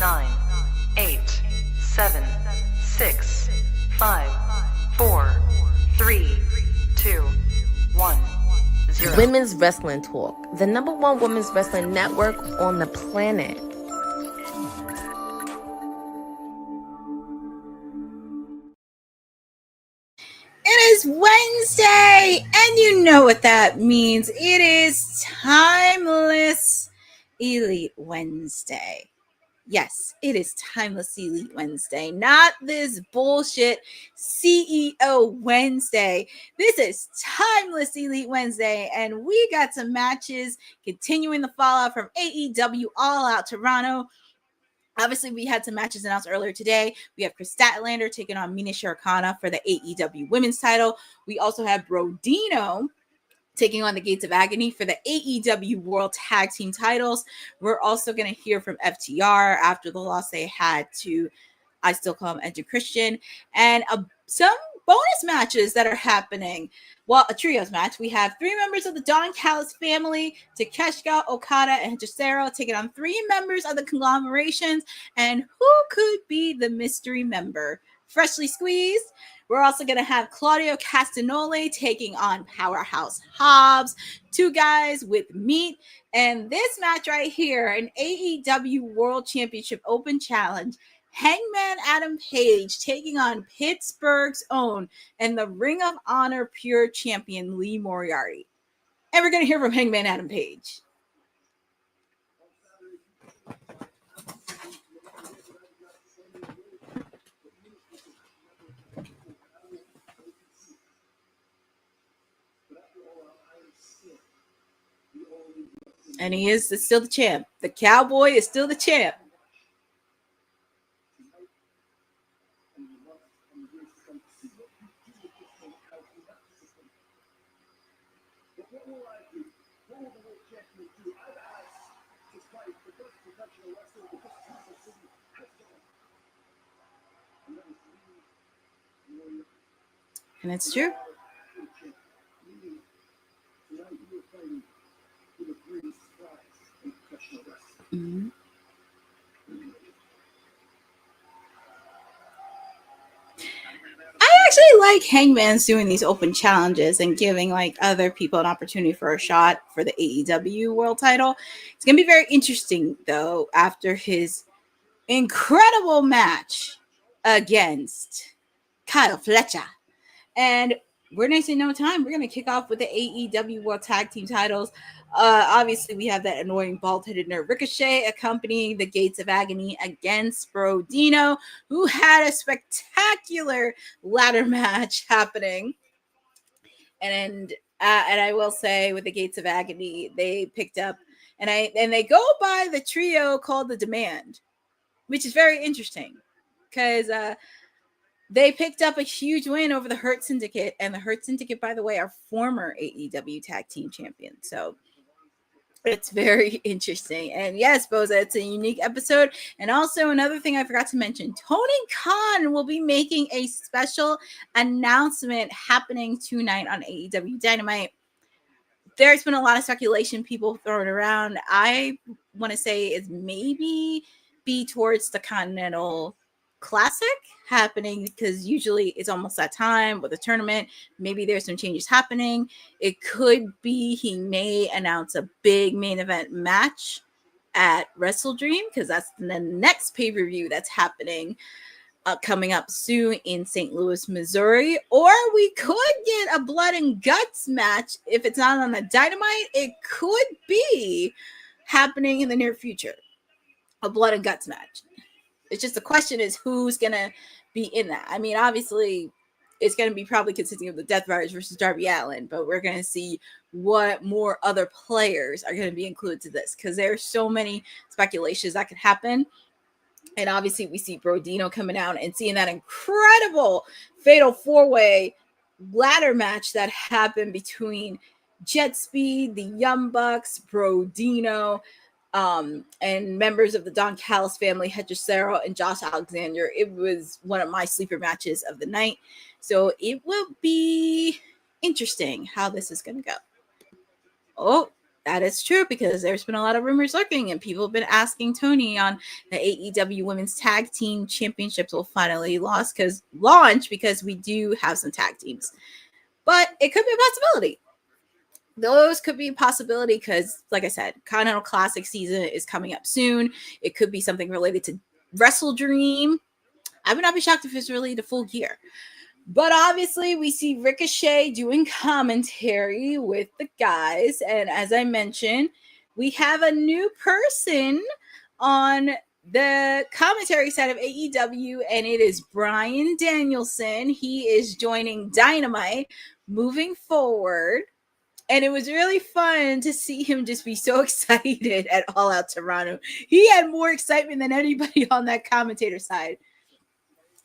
9, 8, 7, 6, 5, 4, 3, 2, 1, 0. Women's Wrestling Talk, the #1 women's wrestling network on the planet. It is Wednesday, and you know what that means. It is Timeless Elite Wednesday. Yes, it is Timeless Elite Wednesday, not this bullshit CEO Wednesday. This is Timeless Elite Wednesday, and we got some matches continuing the fallout from AEW All Out Toronto. Obviously, we had some matches announced earlier today. We have Kris Statlander taking on Mina Shirakawa for the AEW Women's title. We also have Brodido taking on the Gates of Agony for the AEW World Tag Team titles. We're also going to hear from FTR after the loss they had to, I still call him Edge Christian, and some bonus matches that are happening. Well, a trios match. We have 3 members of the Don Callis family, Takeshita, Okada, and Hechicero, taking on 3 members of the Conglomeration. And who could be the mystery member? Freshly squeezed. We're also going to have Claudio Castagnoli taking on Powerhouse Hobbs. 2 guys with meat. And this match right here, an AEW World Championship Open Challenge. Hangman Adam Page taking on Pittsburgh's own and the Ring of Honor Pure Champion Lee Moriarty. And we're going to hear from Hangman Adam Page. And he is still the champ. The Cowboy is still the champ. And it's true. Mm-hmm. I actually like Hangman's doing these open challenges and giving like other people an opportunity for a shot for the AEW world title. It's going to be very interesting though after his incredible match against Kyle Fletcher. And we're going to say no time. We're going to kick off with the AEW World Tag Team titles. Obviously, we have that annoying bald-headed nerd Ricochet accompanying the Gates of Agony against Brodido, who had a spectacular ladder match happening. And I will say with the Gates of Agony, they picked up, and they go by the trio called the Demand, which is very interesting because they picked up a huge win over the Hurt Syndicate, and the Hurt Syndicate, by the way, are former AEW Tag Team Champions. So it's very interesting. And yes, Boza, it's a unique episode. And also another thing I forgot to mention, Tony Khan will be making a special announcement happening tonight on AEW Dynamite. There's been a lot of speculation, people throwing around. I want to say it's maybe be towards the Continental Classic happening because usually it's almost that time with the tournament. Maybe there's some changes happening. It could be he may announce a big main event match at Wrestledream because that's the next pay-per-view that's happening coming up soon in St. Louis, Missouri. Or we could get a blood and guts match. If it's not on the Dynamite, it could be happening in the near future. A blood and guts match. It's just the question is who's going to be in that. I mean, obviously, it's going to be probably consisting of the Death Riders versus Darby Allin, but we're going to see what more other players are going to be included to this because there's so many speculations that could happen. And obviously, we see Brodido coming out and seeing that incredible fatal 4-way ladder match that happened between Jet Speed, the Young Bucks, Brodido, and members of the Don Callis family, Hechicero and Josh Alexander. It was one of my sleeper matches of the night. So it will be interesting how this is going to go. Oh, That is true, because there's been a lot of rumors lurking, and people have been asking Tony on the AEW Women's Tag Team Championships will finally launch because we do have some tag teams. But it could be a possibility. Those could be a possibility because, like I said, Continental Classic season is coming up soon. It could be something related to Wrestledream. I would not be shocked if it's really the full year. But obviously, we see Ricochet doing commentary with the guys. And as I mentioned, we have a new person on the commentary side of AEW, and it is Bryan Danielson. He is joining Dynamite moving forward. And it was really fun to see him just be so excited at All Out Toronto. He had more excitement than anybody on that commentator side.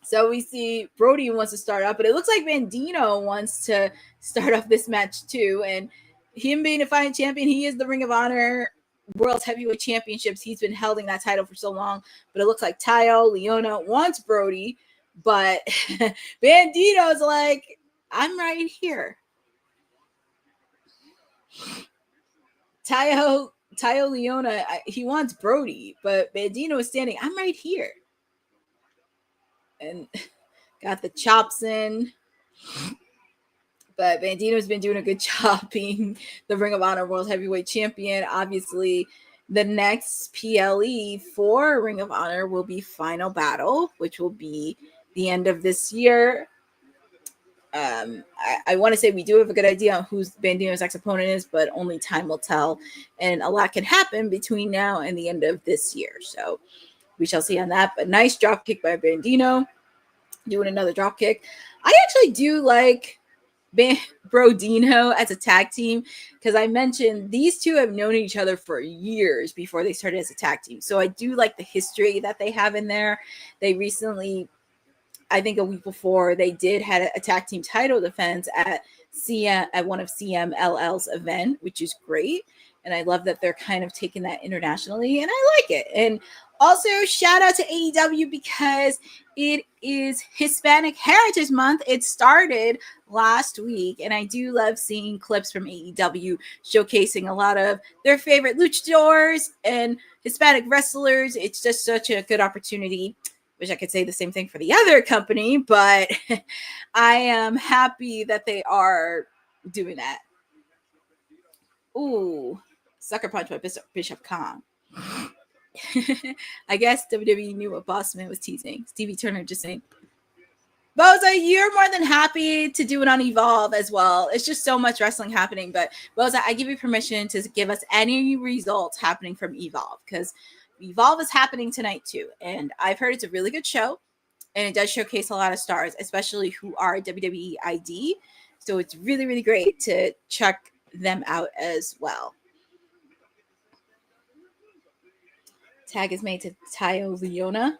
So we see Brody wants to start up, but it looks like Bandito wants to start off this match too. And him being a fighting champion, he is the Ring of Honor World Heavyweight Championships. He's been holding that title for so long, but it looks like Tayo Leona wants Brody, but Bandito's like, I'm right here. Tayo Leona, he wants Brody, but Bandito is standing, I'm right here. And got the chops in. But Bandito's been doing a good job being the Ring of Honor World Heavyweight Champion. Obviously, the next PLE for Ring of Honor will be Final Battle, which will be the end of this year. I want to say we do have a good idea on who Bandito's next opponent is, but only time will tell. And a lot can happen between now and the end of this year. So we shall see on that. But nice drop kick by Bandito. Doing another drop kick. I actually do like Brodido as a tag team, because I mentioned these two have known each other for years before they started as a tag team. So I do like the history that they have in there. They recently, I think a week before, they did had a tag team title defense at one of CMLL's event, which is great. And I love that they're kind of taking that internationally, and I like it. And also, shout out to AEW because it is Hispanic Heritage Month. It started last week, and I do love seeing clips from AEW showcasing a lot of their favorite luchadors and Hispanic wrestlers. It's just such a good opportunity. Wish I could say the same thing for the other company, but I am happy that they are doing that. Ooh, sucker punch by Bishop Kong. I guess WWE knew what Bossman was teasing. Stevie Turner just saying, Boza, you're more than happy to do it on Evolve as well. It's just so much wrestling happening. But Boza, I give you permission to give us any results happening from Evolve, because Evolve is happening tonight too. And I've heard it's a really good show, and it does showcase a lot of stars, especially who are WWE ID. So it's really, really great to check them out as well. Tag is made to Tayo Leona.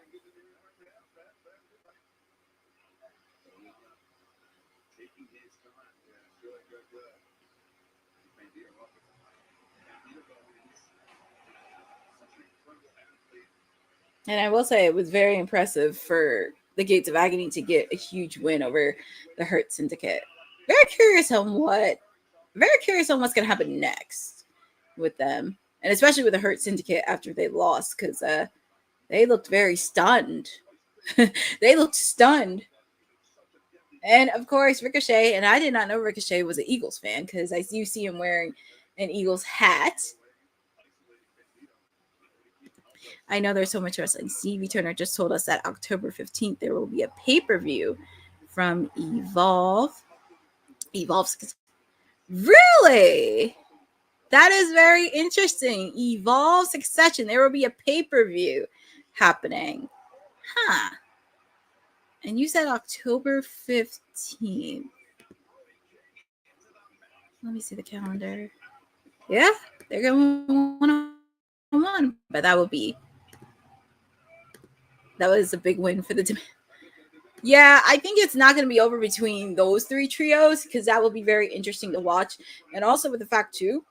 And I will say it was very impressive for the Gates of Agony to get a huge win over the Hurt Syndicate. Very curious on what's going to happen next with them. And especially with the Hurt Syndicate after they lost, because they looked very stunned. They looked stunned. And, of course, Ricochet, and I did not know Ricochet was an Eagles fan, because I do see him wearing an Eagles hat. I know there's so much wrestling. Stevie Turner just told us that October 15th there will be a pay-per-view from Evolve. Really? That is very interesting. Evolve Succession. There will be a pay-per-view happening. Huh. And you said October 15th. Let me see the calendar. Yeah, they're going one-on-one. But that was a big win for the Yeah, I think it's not going to be over between those three trios, because that will be very interesting to watch. And also with the fact, too,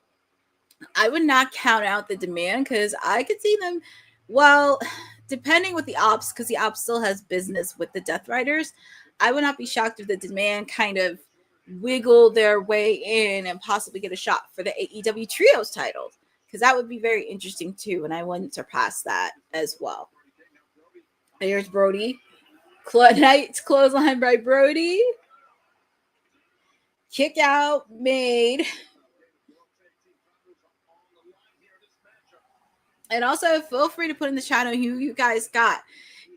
I would not count out the Demand, because I could see them, well, depending with the Ops, because the Ops still has business with the Death Riders, I would not be shocked if the Demand kind of wiggle their way in and possibly get a shot for the AEW Trios titles, because that would be very interesting too, and I wouldn't surpass that as well. There's Brody. Knight's clothesline by Brody. Kick out made. And also feel free to put in the chat who you guys got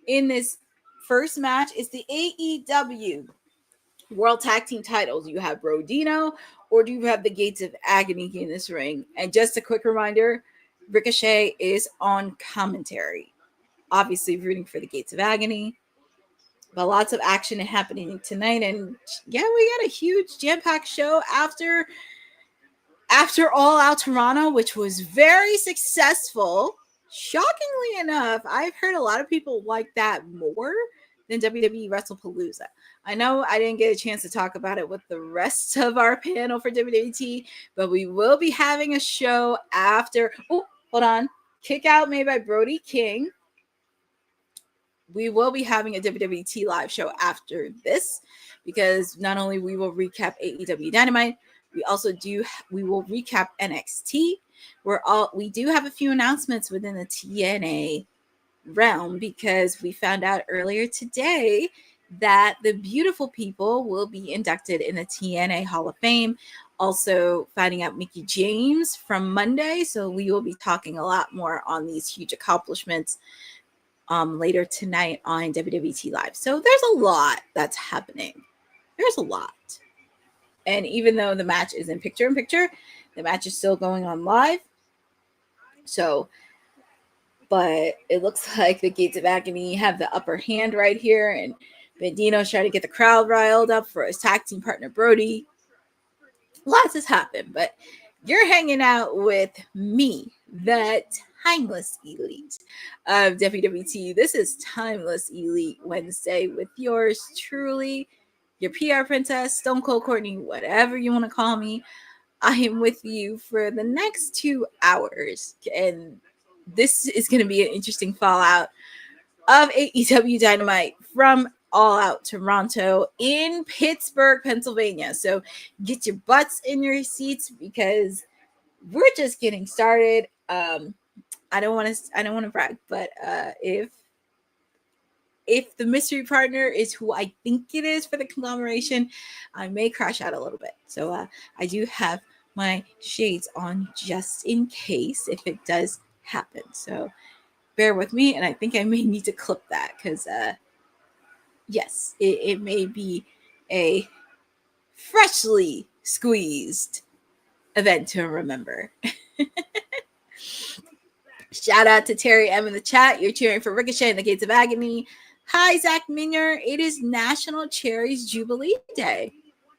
in this first match. It's the AEW World Tag Team titles. You have Brodido, or do you have the Gates of Agony in this ring? And just a quick reminder, Ricochet is on commentary. Obviously rooting for the Gates of Agony. But lots of action happening tonight. And yeah, we got a huge jam-packed show after All Out Toronto, which was very successful. Shockingly enough, I've heard a lot of people like that more than WWE WrestlePalooza. I know I didn't get a chance to talk about it with the rest of our panel for WWT, but we will be having a show after. Oh, hold on. Kick out made by Brody King. We will be having a WWT live show after this, because not only we will recap AEW Dynamite, we will recap NXT. We do have a few announcements within the TNA realm, because we found out earlier today that the beautiful people will be inducted in the TNA Hall of Fame. Also finding out Mickie James from Monday. So we will be talking a lot more on these huge accomplishments later tonight on WWT Live. So there's a lot that's happening. There's a lot. And even though the match is in picture-in-picture, the match is still going on live. So, but it looks like the Gates of Agony have the upper hand right here. And Bandino's trying to get the crowd riled up for his tag team partner, Brody. Lots has happened, but you're hanging out with me, the Timeless Elite of WWT. This is Timeless Elite Wednesday with yours truly, your PR princess, Stone Cold Courtney, whatever you want to call me. I am with you for the next 2 hours, and this is going to be an interesting fallout of AEW Dynamite from All Out Toronto in Pittsburgh, Pennsylvania. So get your butts in your seats, because we're just getting started. I don't want to brag, but if the mystery partner is who I think it is for the Conglomeration, I may crash out a little bit. So I do have my shades on just in case if it does happen. So bear with me, and I think I may need to clip that, because yes, it may be a freshly squeezed event to remember. Shout out to Terry M in the chat. You're cheering for Ricochet and the Gates of Agony. Hi, Zach Minier. It is National Cherries Jubilee Day.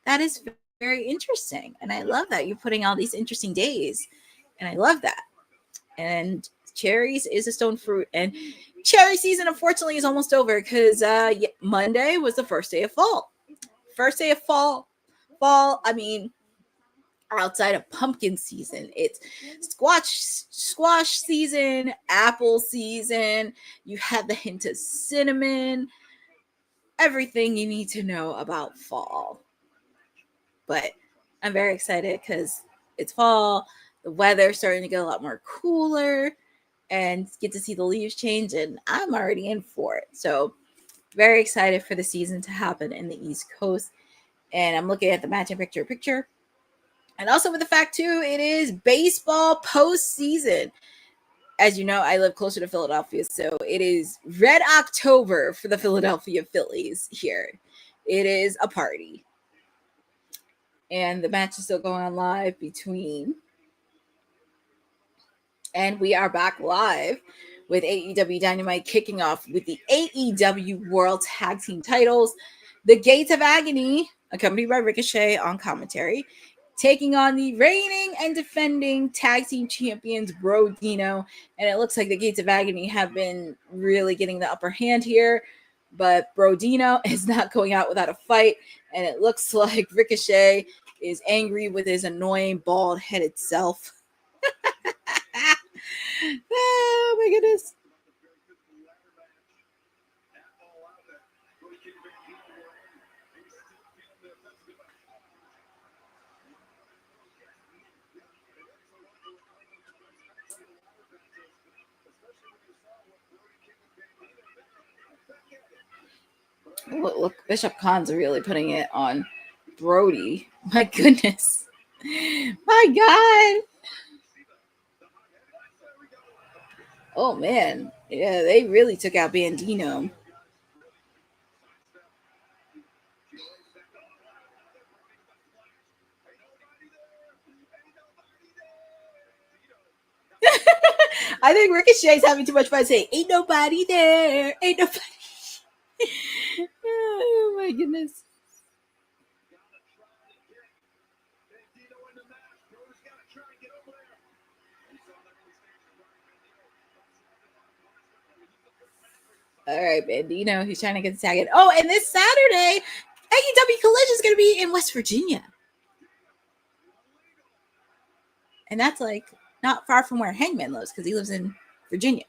That is very interesting. And I love that you're putting all these interesting days. And I love that. And cherries is a stone fruit. And cherry season, unfortunately, is almost over, because Monday was the first day of fall. First day of fall. I mean, outside of pumpkin season, it's squash season, apple season. You have the hint of cinnamon, everything you need to know about fall. But I'm very excited because it's fall, the weather's starting to get a lot more cooler, and get to see the leaves change, and I'm already in for it. So very excited for the season to happen in the East Coast. And I'm looking at the match in picture. And also with the fact, too, it is baseball postseason. As you know, I live closer to Philadelphia, so it is Red October for the Philadelphia Phillies here. It is a party. And the match is still going on live between. And we are back live with AEW Dynamite kicking off with the AEW World Tag Team titles. The Gates of Agony, accompanied by Ricochet on commentary, taking on the reigning and defending tag team champions, Brodido. And it looks like the Gates of Agony have been really getting the upper hand here. But Brodido is not going out without a fight. And it looks like Ricochet is angry with his annoying bald-headed self. Oh, my goodness. Look, Bishop Khan's really putting it on Brody. My goodness. My God. Oh, man. Yeah, they really took out Bandino. I think Ricochet's having too much fun saying, ain't nobody there. Ain't nobody. Oh, my goodness. All right, Bandino, he's trying to get the tag in. Oh, and this Saturday, AEW Collision is going to be in West Virginia. And that's like not far from where Hangman lives because he lives in Virginia.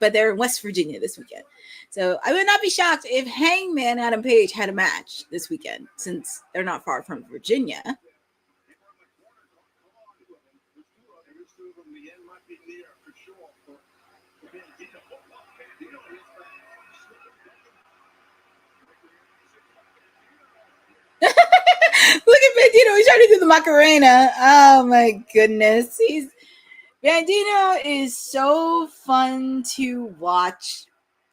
But they're in West Virginia this weekend. So I would not be shocked if Hangman and Adam Page had a match this weekend since they're not far from Virginia. Look at Bandino. He's trying to do the Macarena. Oh, my goodness. Bandino is so fun to watch.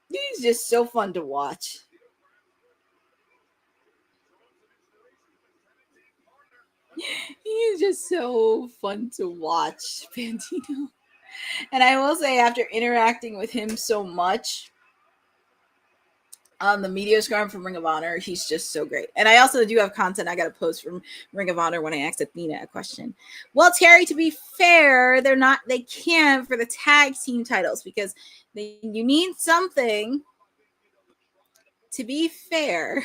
He's just so fun to watch. He's just so fun to watch, Bandino. And I will say, after interacting with him so much on the media scrum from Ring of Honor, he's just so great. And I also do have content I got to post from Ring of Honor when I asked Athena a question. Well, Terry, to be fair, they can't for the tag team titles because you need something. To be fair,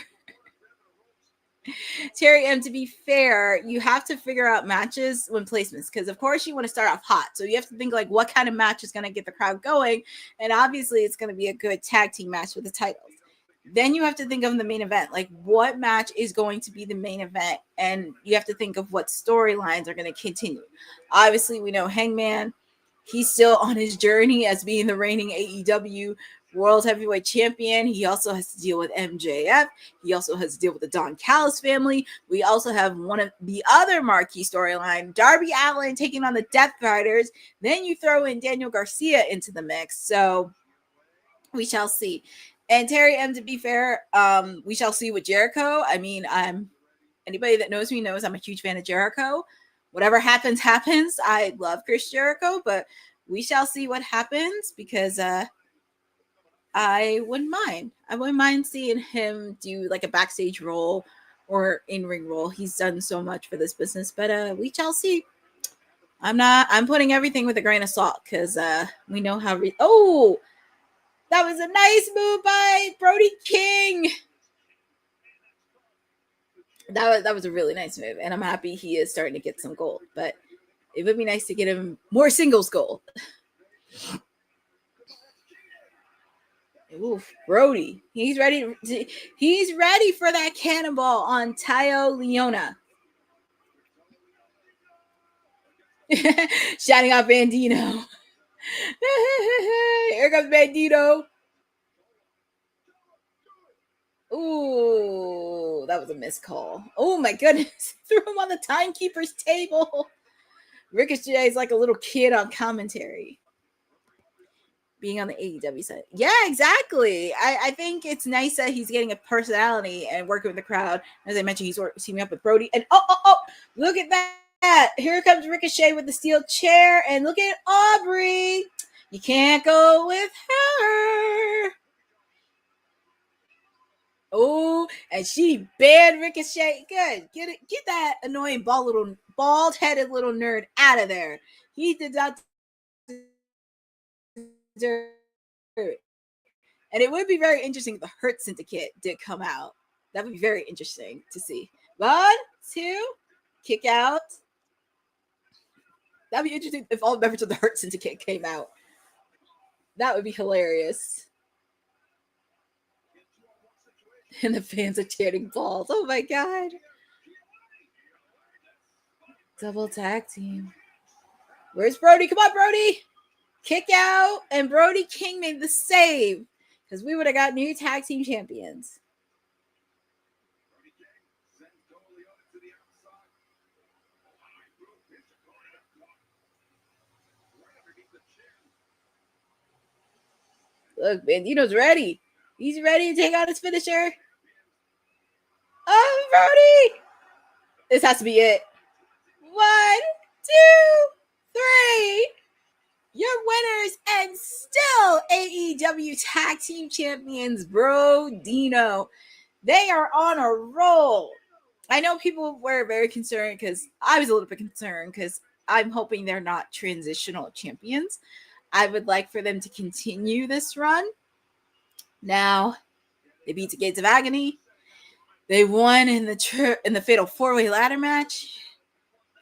Terry M, to be fair, you have to figure out matches when placements because, of course, you want to start off hot. So you have to think like what kind of match is going to get the crowd going. And obviously, it's going to be a good tag team match with the titles. Then you have to think of the main event, like what match is going to be the main event. And you have to think of what storylines are going to continue. Obviously, we know Hangman, he's still on his journey as being the reigning AEW World Heavyweight Champion. He also has to deal with MJF. He also has to deal with the Don Callis family. We also have one of the other marquee storyline, Darby Allin taking on the Death Riders. Then you throw in Daniel Garcia into the mix. So we shall see. And Terry M, to be fair, we shall see with Jericho. I mean, anybody that knows me knows I'm a huge fan of Jericho. Whatever happens, happens. I love Chris Jericho, but we shall see what happens because I wouldn't mind. I wouldn't mind seeing him do like a backstage role or in-ring role. He's done so much for this business, but we shall see. I'm putting everything with a grain of salt because we know how that was a nice move by Brody King. That was a really nice move, and I'm happy he is starting to get some gold. But it would be nice to get him more singles gold. Oof, Brody. He's ready. He's ready for that cannonball on Tayo Leona. Shouting out Bandino. Here comes Bandito. Ooh, that was a missed call. Oh my goodness. Threw him on the timekeeper's table. Ricochet is like a little kid on commentary. Being on the AEW side. Yeah, exactly. I think it's nice that he's getting a personality and working with the crowd. As I mentioned, he's teaming up with Brody. And oh, look at that. Here comes Ricochet with the steel chair. And look at Aubrey. You can't go with her. Oh, and she banned Ricochet. Good. Get that annoying bald-headed little nerd out of there. He did not deserve it. And it would be very interesting if the Hurt Syndicate did come out. That would be very interesting to see. 1, 2, kick out. That'd be interesting if all members of the Hurt Syndicate came out. That would be hilarious. And the fans are chanting balls. Oh my God. Double tag team. Where's Brody? Come on, Brody. Kick out. And Brody King made the save. Because we would have got new tag team champions. Look, Bandito's ready. He's ready to take out his finisher. Oh, Brody! This has to be it. 1, 2, 3. Your winners and still AEW Tag Team Champions, Brodido. They are on a roll. I know people were very concerned because I was a little bit concerned because I'm hoping they're not transitional champions. I would like for them to continue this run. Now, they beat the Gates of Agony. They won in the Fatal 4-Way Ladder match.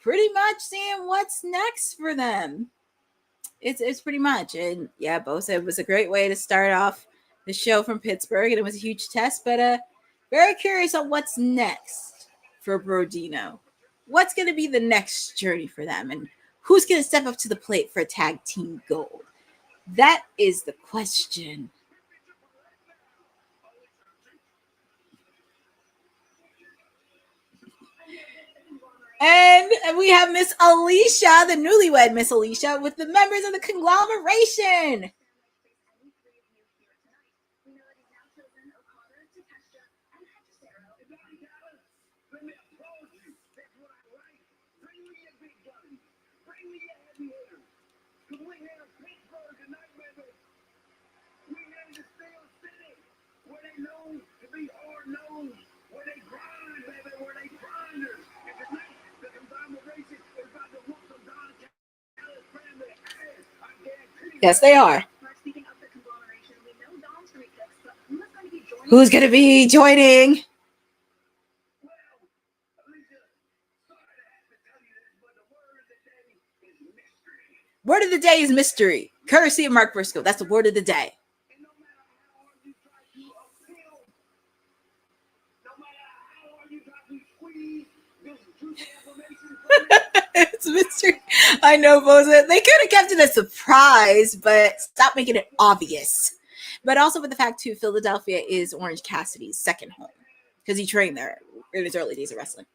Pretty much seeing what's next for them. It's pretty much. And yeah, Bo said it was a great way to start off the show from Pittsburgh, and it was a huge test, but very curious on what's next for Brodido. What's going to be the next journey for them, and who's going to step up to the plate for tag team gold? That is the question. And we have Miss Alicia, the newlywed Miss Alicia, with the members of the Conglomeration. Yes, they are. Who's going to be joining? Word of the day is mystery. Courtesy of Mark Briscoe. That's the word of the day. It's mystery. I know, Boza. They could have kept it a surprise, but stop making it obvious. But also with the fact, too, Philadelphia is Orange Cassidy's second home because he trained there in his early days of wrestling.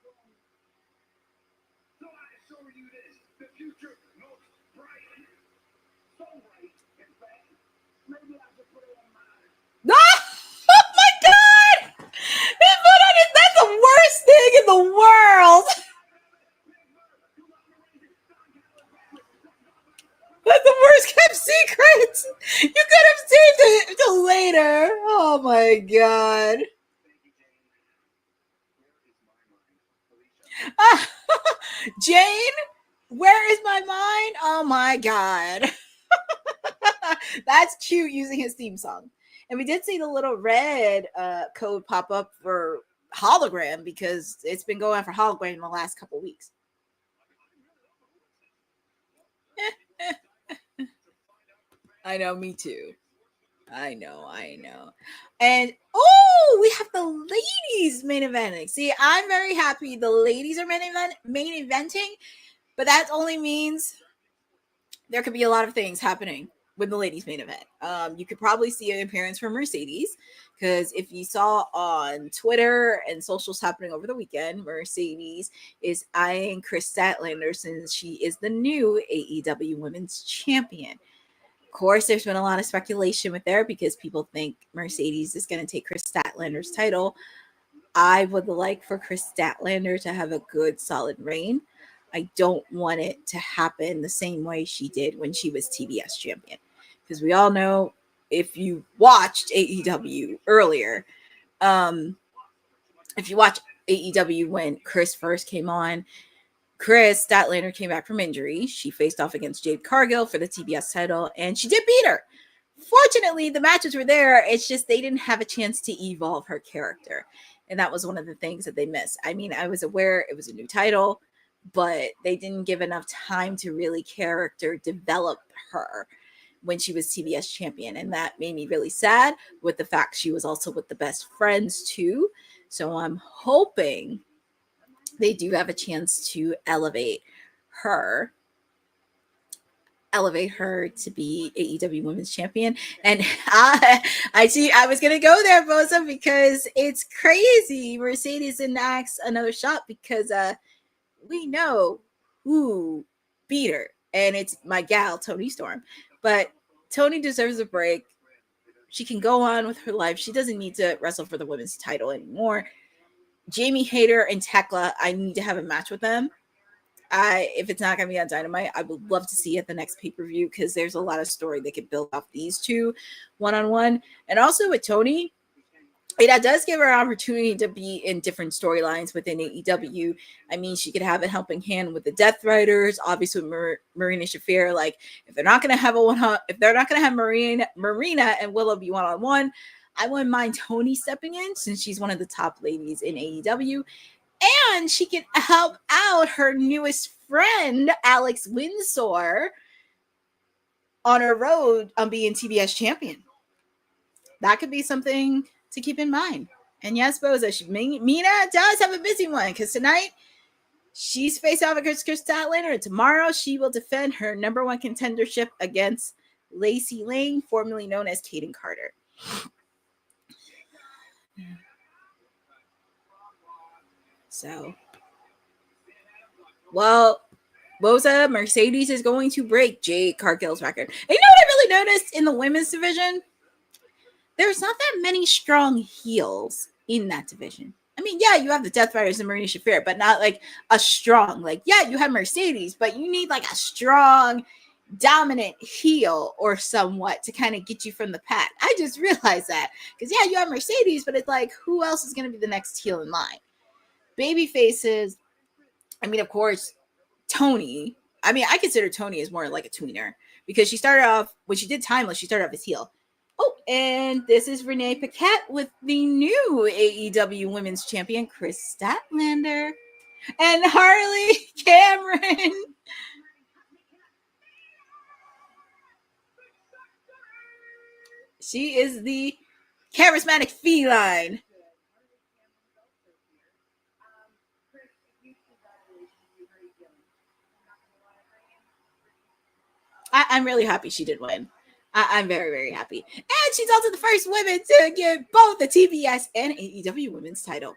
Oh my God! He put on it. That's the worst thing in the world. That's the worst kept secret. You could have saved it till later. Oh my God. Jane, where is my mind? Oh my God. That's cute using his theme song. And we did see the little red code pop up for Hologram because it's been going for Hologram in the last couple of weeks. I know, me too. I know. And we have the ladies main eventing. See, I'm very happy the ladies are main eventing, but that only means there could be a lot of things happening with the ladies main event. You could probably see an appearance from Mercedes, because if you saw on Twitter and socials happening over the weekend, Mercedes is eyeing Kris Statlander since she is the new AEW Women's Champion. Of course, there's been a lot of speculation with there because people think Mercedes is going to take Kris Statlander's title. I would like for Kris Statlander to have a good, solid reign. I don't want it to happen the same way she did when she was TBS champion. Because we all know, if you watched AEW earlier, if you watch AEW when Kris first came on, Kris Statlander came back from injury. She faced off against Jade Cargill for the TBS title, and she did beat her. Fortunately, the matches were there. It's just they didn't have a chance to evolve her character. And that was one of the things that they missed. I mean, I was aware it was a new title, but they didn't give enough time to really character develop her when she was TBS champion. And that made me really sad, with the fact she was also with the best friends too. So I'm hoping they do have a chance to elevate her to be AEW Women's Champion. And I see, I was going to go there, Boza, because it's crazy. Mercedes didn't ask another shot because we know who beat her, and it's my gal, Toni Storm. But Toni deserves a break. She can go on with her life. She doesn't need to wrestle for the women's title anymore. Jamie Hayter and Tekla, I need to have a match with them. If it's not going to be on Dynamite, I would love to see it at the next pay-per-view because there's a lot of story they could build off these two one-on-one. And also with Tony, it does give her an opportunity to be in different storylines within AEW. I mean, she could have a helping hand with the Death Riders, obviously with Marina Shafir. Like, if they're not going to have Marina and Willow be one-on-one, I wouldn't mind Tony stepping in since she's one of the top ladies in AEW. And she can help out her newest friend, Alex Windsor, on her road on being TBS champion. That could be something to keep in mind. And yes, Boza, Mina does have a busy one because tonight she's faced off against Kris Statlander, and tomorrow she will defend her number one contendership against Lacey Lane, formerly known as Kaden Carter. So, well, Boza, Mercedes is going to break Jade Cargill's record. And you know what I really noticed in the women's division? There's not that many strong heels in that division. I mean, yeah, you have the Death Riders and Marina Shafir, but not like a strong, like, yeah, you have Mercedes, but you need like a strong, dominant heel or somewhat to kind of get you from the pack. I just realized that because, yeah, you have Mercedes, but it's like, who else is going to be the next heel in line? Baby faces, I mean, of course, Tony. I mean, I consider Tony as more like a tweener because she started off, when she did Timeless, she started off as heel. Oh, and this is Renee Paquette with the new AEW Women's Champion, Kris Statlander. And Harley Cameron. She is the charismatic feline. I'm really happy she did win. I'm very, very happy. And she's also the first woman to get both the TBS and AEW Women's title.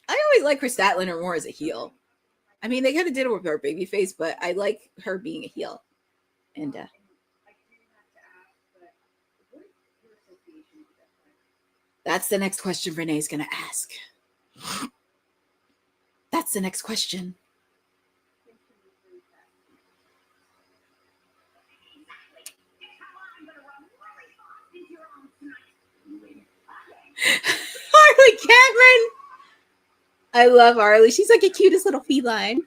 I always like Kris Statlander more as a heel. I mean, they could have did it with her babyface, but I like her being a heel. And that's the next question Renee's going to ask. That's the next question. Harley Cameron. I love Harley. She's like a cutest little feline.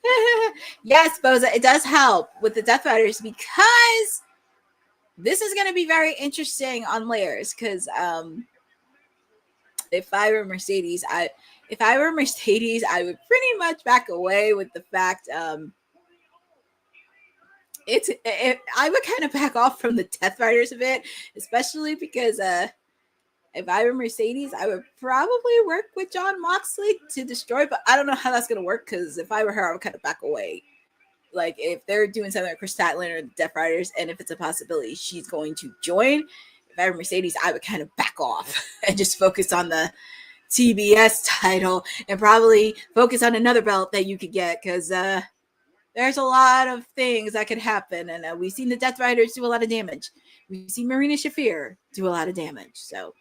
Yes, Boza, it does help with the Death Riders because this is going to be very interesting on layers because if I were Mercedes, I would pretty much back away with the fact I would kind of back off from the Death Riders a bit, especially because if I were Mercedes, I would probably work with Jon Moxley to destroy, but I don't know how that's going to work because if I were her, I would kind of back away. Like, if they're doing something like Kris Statlander or the Death Riders, and if it's a possibility she's going to join, if I were Mercedes, I would kind of back off and just focus on the TBS title and probably focus on another belt that you could get because there's a lot of things that could happen. And we've seen the Death Riders do a lot of damage. We've seen Marina Shafir do a lot of damage. So,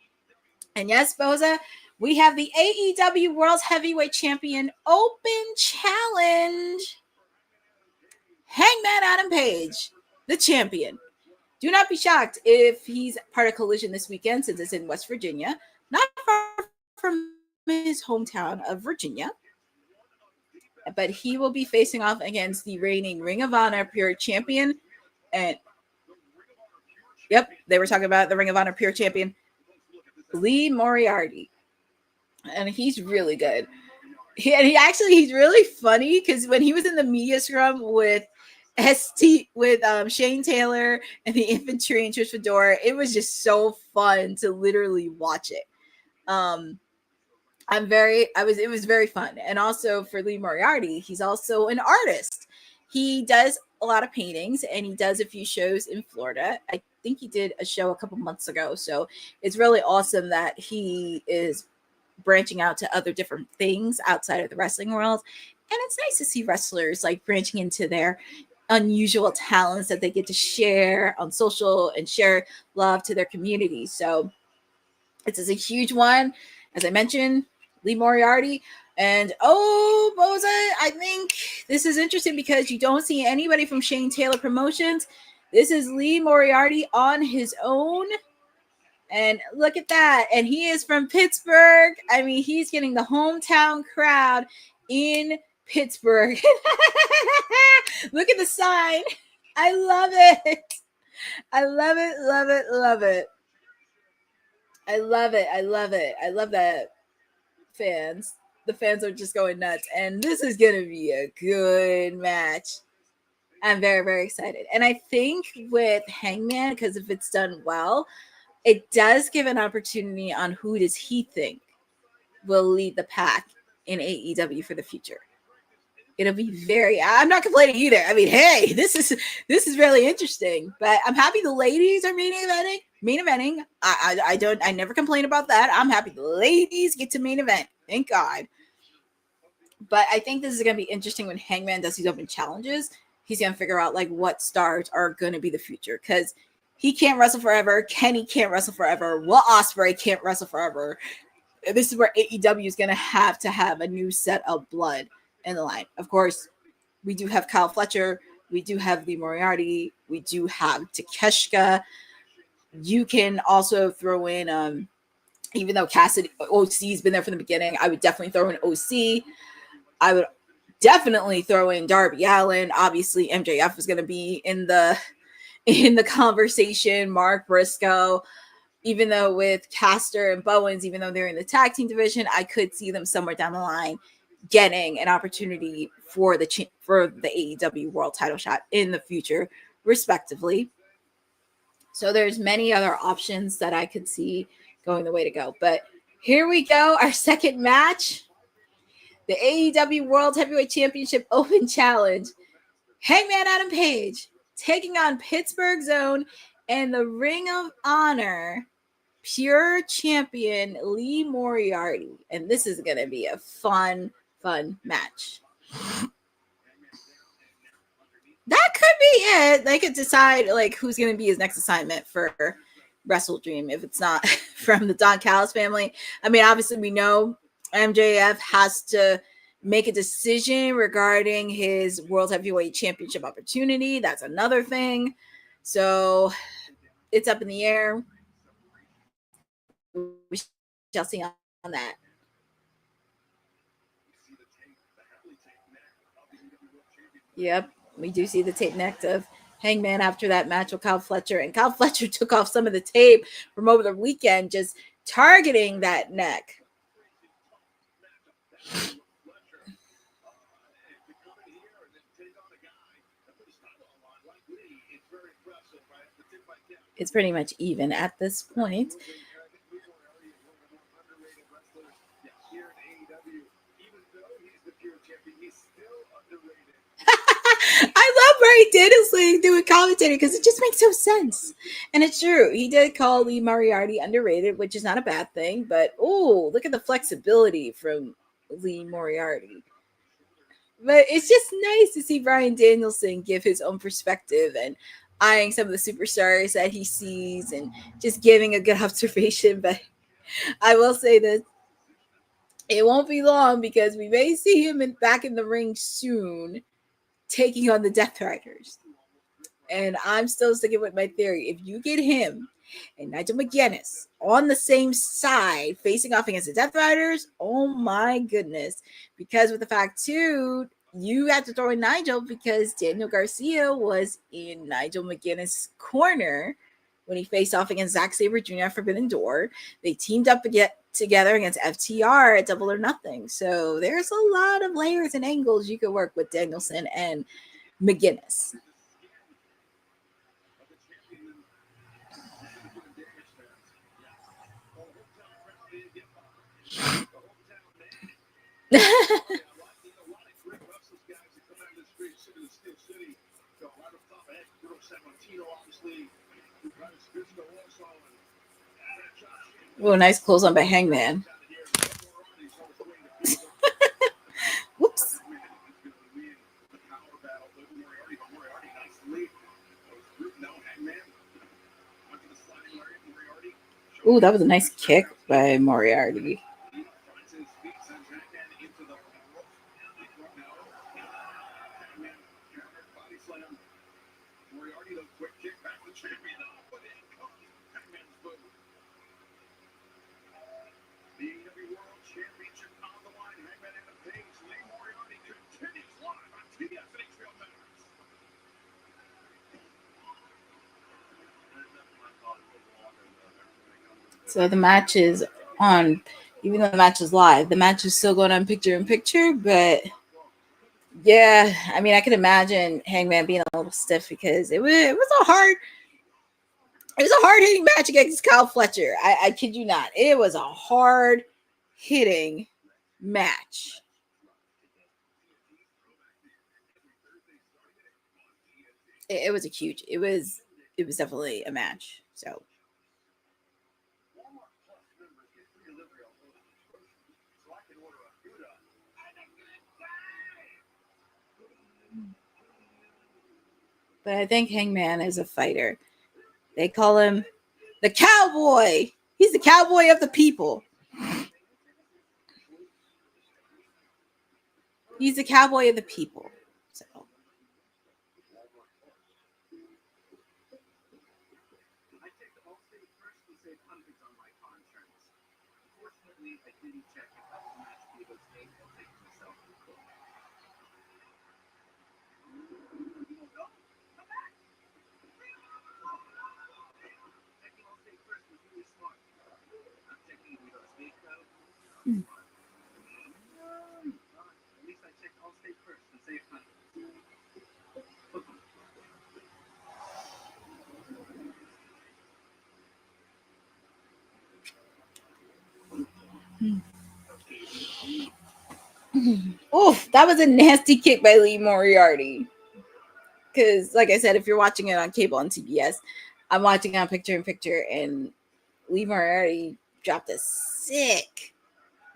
and yes, Boza, we have the AEW World Heavyweight Champion Open Challenge. Hangman Adam Page, the champion. Do not be shocked if he's part of Collision this weekend since it's in West Virginia, not far from his hometown of Virginia. But he will be facing off against the reigning Ring of Honor Pure Champion. And, yep, they were talking about the Ring of Honor Pure Champion, Lee Moriarty. And he's really good. He's really funny because when he was in the media scrum with Shane Taylor and the Infantry and Trish Fedora, it was just so fun to literally watch it. It was very fun. And also for Lee Moriarty, he's also an artist. He does a lot of paintings and he does a few shows in Florida. I think he did a show a couple months ago. So it's really awesome that he is branching out to other different things outside of the wrestling world. And it's nice to see wrestlers like branching into their unusual talents that they get to share on social and share love to their community. So this is a huge one. As I mentioned, Lee Moriarty. And Boza, I think this is interesting because you don't see anybody from Shane Taylor Promotions. This is Lee Moriarty on his own. And look at that. And he is from Pittsburgh. I mean, he's getting the hometown crowd in Pittsburgh. Look at the sign. I love it. I love it, love it, love it. I love it. I love it. I love that fans. The fans are just going nuts. And this is going to be a good match. I'm very, very excited. And I think with Hangman, because if it's done well, it does give an opportunity on who does he think will lead the pack in AEW for the future. It'll be very, I'm not complaining either. I mean, hey, this is really interesting, but I'm happy the ladies are main eventing. I never complain about that. I'm happy the ladies get to main event. Thank God. But I think this is going to be interesting when Hangman does these open challenges. He's going to figure out like what stars are going to be the future, because he can't wrestle forever. Kenny can't wrestle forever. Will Ospreay can't wrestle forever. This is where AEW is going to have a new set of blood in the line. Of course, we do have Kyle Fletcher. We do have Lee Moriarty. We do have Takeshita. You can also throw in, even though Cassidy OC's been there from the beginning, I would definitely throw in OC. I would definitely throw in Darby Allin. Obviously, MJF is going to be in the conversation. Mark Briscoe. Even though with Caster and Bowens, even though they're in the tag team division, I could see them somewhere down the line getting an opportunity for the AEW World Title shot in the future, respectively. So there's many other options that I could see going the way to go. But here we go, our second match, the AEW World Heavyweight Championship Open Challenge. Hangman Adam Page taking on Pittsburgh's own and the Ring of Honor pure champion Lee Moriarty. And this is going to be a fun match. That could be it. They could decide like who's going to be his next assignment for Wrestledream if it's not from the Don Callis family. I mean, obviously we know MJF has to make a decision regarding his World Heavyweight Championship opportunity. That's another thing. So it's up in the air. We shall see on that. Yep, we do see the tape neck of Hangman after that match with Kyle Fletcher. And Kyle Fletcher took off some of the tape from over the weekend, just targeting that neck. It's pretty much even at this point. I love Bryan Danielson doing commentary because it just makes no sense. And it's true. He did call Lee Moriarty underrated, which is not a bad thing. But, oh, look at the flexibility from Lee Moriarty. But it's just nice to see Bryan Danielson give his own perspective and eyeing some of the superstars that he sees and just giving a good observation. But I will say that it won't be long because we may see him back in the ring soon, taking on the Death Riders. And I'm still sticking with my theory. If you get him and Nigel McGuinness on the same side facing off against the Death Riders, oh my goodness. Because with the fact too, you have to throw in Nigel because Daniel Garcia was in Nigel McGuinness' corner when he faced off against Zack Sabre Jr. at Forbidden Door. They teamed up together against FTR at Double or Nothing. So there's a lot of layers and angles you could work with Danielson and McGuinness. Oh, nice close on by Hangman. Ooh, that was a nice kick by Moriarty. So the match is on, even though the match is live, the match is still going on picture in picture. But yeah, I mean, I can imagine Hangman being a little stiff because it was a hard hitting match against Kyle Fletcher. I kid you not, it was a hard hitting match. It was a huge. It was definitely a match. So. But I think Hangman is a fighter. They call him the cowboy. He's the cowboy of the people. He's the cowboy of the people. So. Oof, that was a nasty kick by Lee Moriarty. Because, like I said, if you're watching it on cable on TBS, I'm watching on picture in picture, and Lee Moriarty dropped a sick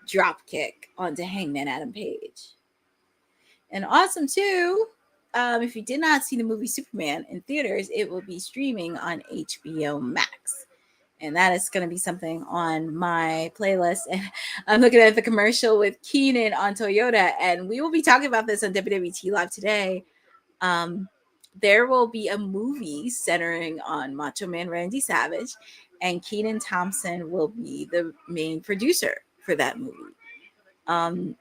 drop kick onto Hangman Adam Page. And awesome, too, if you did not see the movie Superman in theaters, it will be streaming on HBO Max. And that is going to be something on my playlist. And I'm looking at the commercial with Keenan on Toyota, and we will be talking about this on WWT Live today. There will be a movie centering on Macho Man Randy Savage, and Kenan Thompson will be the main producer for that movie.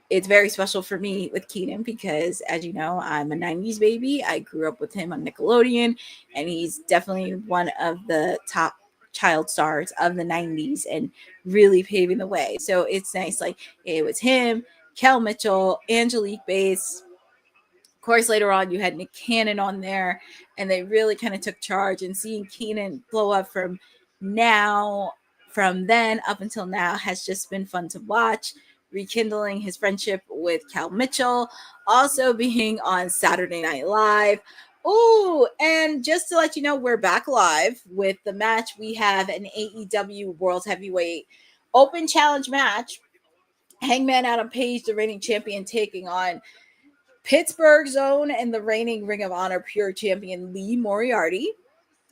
It's very special for me with Kenan because, as you know, I'm a 90s baby. I grew up with him on Nickelodeon, and he's definitely one of the top child stars of the 90s and really paving the way. So it's nice. Like, it was him, Kel Mitchell, Angelique Bates. Of course, later on, you had Nick Cannon on there, and they really kind of took charge. And seeing Kenan blow up from then up until now has just been fun to watch. Rekindling his friendship with Cal Mitchell, also being on Saturday Night Live. Oh, and just to let you know, we're back live with the match. We have an AEW World Heavyweight Open Challenge match. Hangman Adam Page, the reigning champion, taking on Pittsburgh's own and the reigning Ring of Honor Pure Champion Lee Moriarty.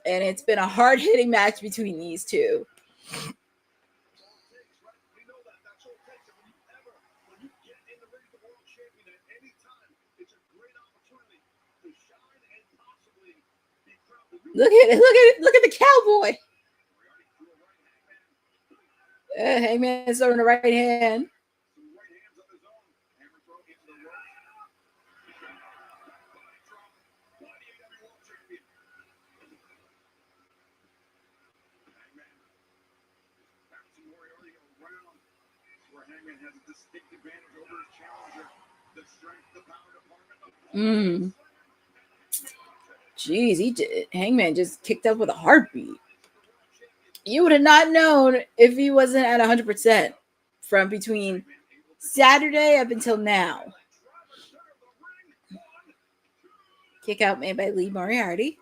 And it's been a hard-hitting match between these two. Look at it. Look at the cowboy. Hangman's throwing the right hand. Jeez, Hangman just kicked up with a heartbeat. You would have not known if he wasn't at 100% from between Saturday up until now. Kick out made by Lee Moriarty.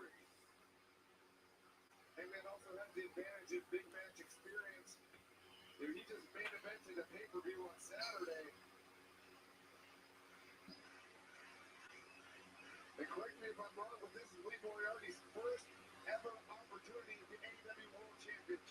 Hangman also has the advantage of big match experience. He just main evented a pay-per-view on Saturday. And correct me if I'm wrong, but this is Lee Moriarty's first ever opportunity at the AEW World Championship.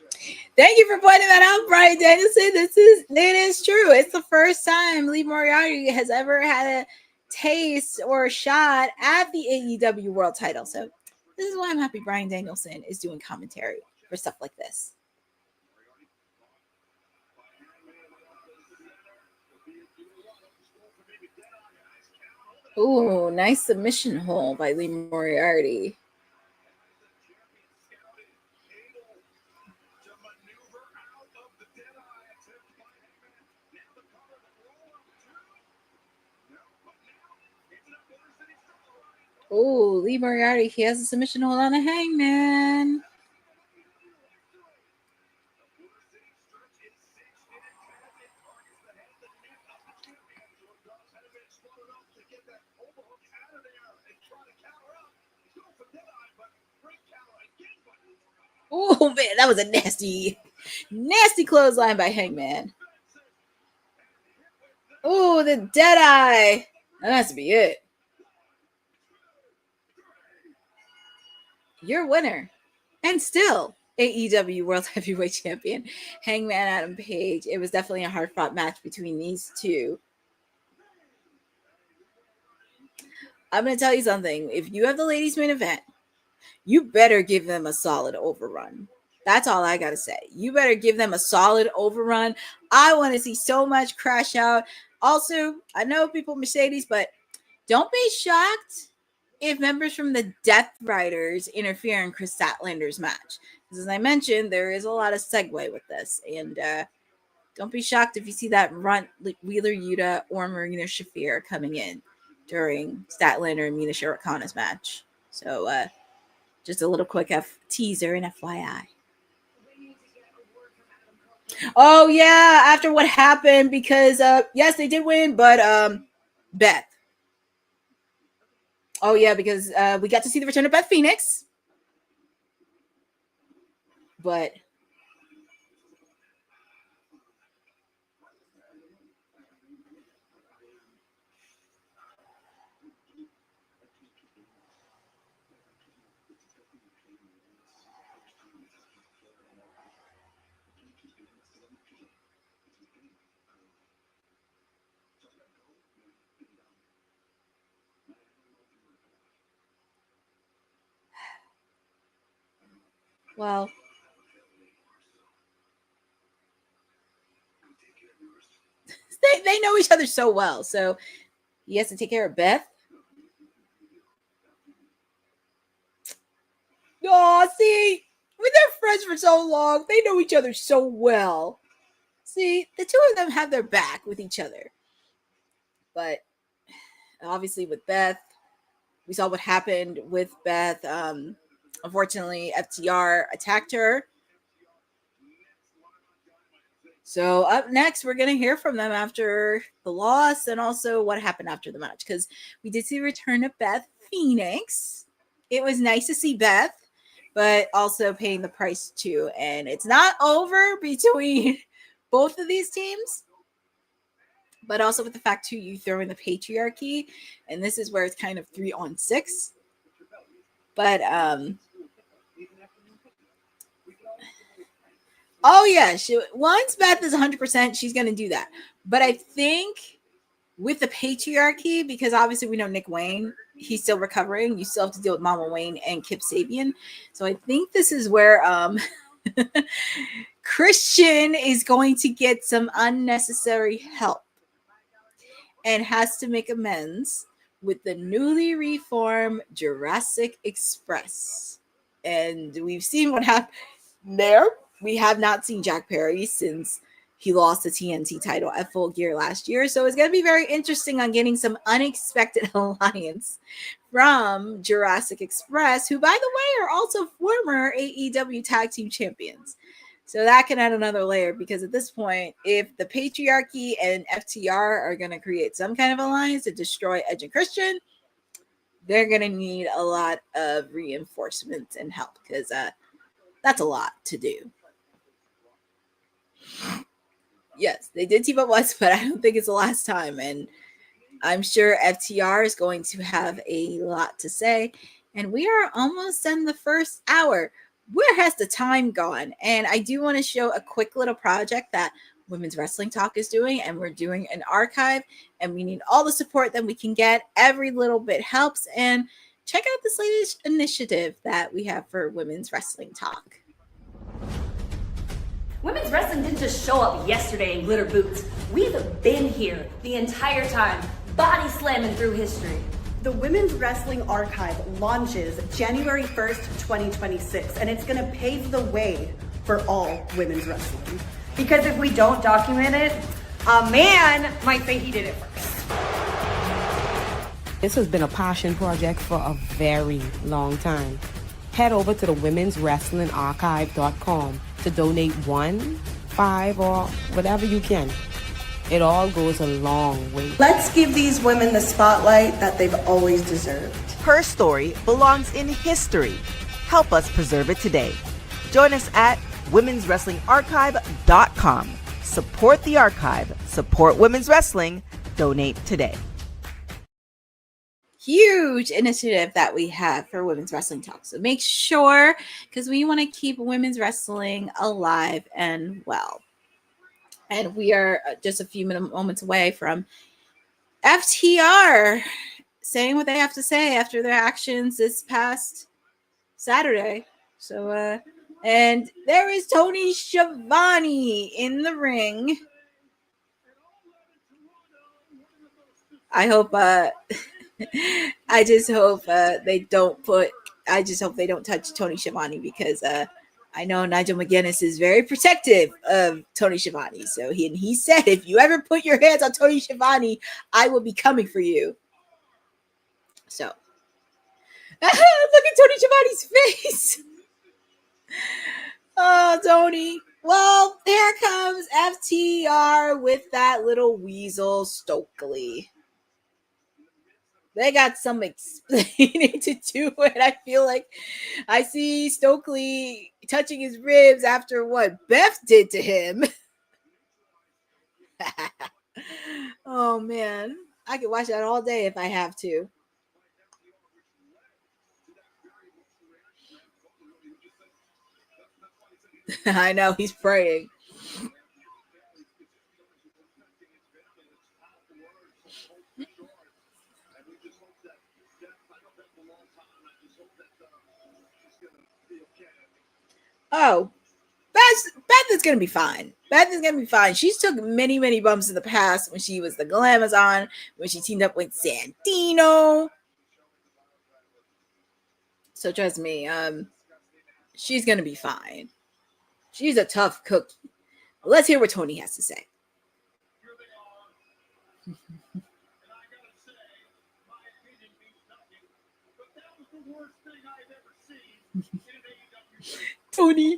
Thank you for pointing that out, Brian Danielson. It is true. It's the first time Lee Moriarty has ever had a taste or a shot at the AEW World Title. So this is why I'm happy Brian Danielson is doing commentary for stuff like this. Ooh, nice submission hold by Lee Moriarty. Oh, Lee Moriarty, he has a submission hold on a Hangman. Oh, man, that was a nasty clothesline by Hangman. Oh, the Deadeye. That has to be it. Your winner, and still AEW World Heavyweight Champion, Hangman Adam Page. It was definitely a hard-fought match between these two. I'm going to tell you something. If you have the ladies' main event, you better give them a solid overrun. That's all I got to say. You better give them a solid overrun. I want to see so much crash out. Also, I know people Mercedes, but don't be shocked if members from the Death Riders interfere in Kris Statlander's match. Because as I mentioned, there is a lot of segue with this. And don't be shocked if you see that runt Wheeler Yuta or Marina Shafir coming in during Statlander and Mina Shirakawa's match. So just a little quick teaser and FYI. Oh, yeah, after what happened, because, yes, they did win, but Beth. Oh, yeah, because we got to see the return of Beth Phoenix. But well, they know each other so well. So he has to take care of Beth. Oh, see, when they're friends for so long, they know each other so well. See, the two of them have their back with each other. But obviously with Beth, we saw what happened with Beth. Unfortunately, FTR attacked her. So up next, we're going to hear from them after the loss and also what happened after the match. Because we did see the return of Beth Phoenix. It was nice to see Beth, but also paying the price too. And it's not over between both of these teams. But also with the fact too, you throw in the patriarchy. And this is where it's kind of 3-on-6. But oh, yeah. Once Beth is 100%, she's going to do that. But I think with the patriarchy, because obviously we know Nick Wayne, he's still recovering. You still have to deal with Mama Wayne and Kip Sabian. So I think this is where Christian is going to get some unnecessary help and has to make amends with the newly reformed Jurassic Express. And we've seen what happened there. We have not seen Jack Perry since he lost the TNT title at Full Gear last year. So it's going to be very interesting on getting some unexpected alliance from Jurassic Express, who, by the way, are also former AEW Tag Team Champions. So that can add another layer, because at this point, if the patriarchy and FTR are going to create some kind of alliance to destroy Edge and Christian, they're going to need a lot of reinforcements and help, because that's a lot to do. Yes, they did team up once, but I don't think it's the last time. And I'm sure FTR is going to have a lot to say. And we are almost in the first hour. where has the time gone? And I do want to show a quick little project that Women's Wrestling Talk is doing, and we're doing an archive, and we need all the support that we can get. Every little bit helps. And check out this latest initiative that we have for Women's Wrestling Talk. Women's wrestling didn't just show up yesterday in glitter boots. We've been here the entire time, body slamming through history. The Women's Wrestling Archive launches January 1st, 2026, and it's gonna pave the way for all women's wrestling. Because if we don't document it, a man might say he did it first. This has been a passion project for a very long time. Head over to the womenswrestlingarchive.com to donate 1, 5, or whatever you can. It all goes a long way. Let's give these women the spotlight that they've always deserved. Her story belongs in history. Help us preserve it today. Join us at womenswrestlingarchive.com. Support the archive. Support women's wrestling. Donate today. Huge initiative that we have for Women's Wrestling Talk. So make sure, because we want to keep women's wrestling alive and well. And we are just a few moments away from FTR saying what they have to say after their actions this past Saturday. So, and there is Tony Schiavone in the ring. I hope, I just hope they don't touch Tony Schiavone, because I know Nigel McGuinness is very protective of Tony Schiavone. So he said, if you ever put your hands on Tony Schiavone, I will be coming for you. So look at Tony Schiavone's face. Oh, Tony. Well, here comes FTR with that little weasel Stokely. They got some explaining to do, and I feel like I see Stokely touching his ribs after what Beth did to him. Oh, man. I could watch that all day if I have to. I know, he's praying. Oh, Beth is going to be fine. Beth is going to be fine. She's took many, many bumps in the past when she was the Glamazon, when she teamed up with Santino. So trust me, she's going to be fine. She's a tough cookie. Let's hear what Tony has to say. Tony.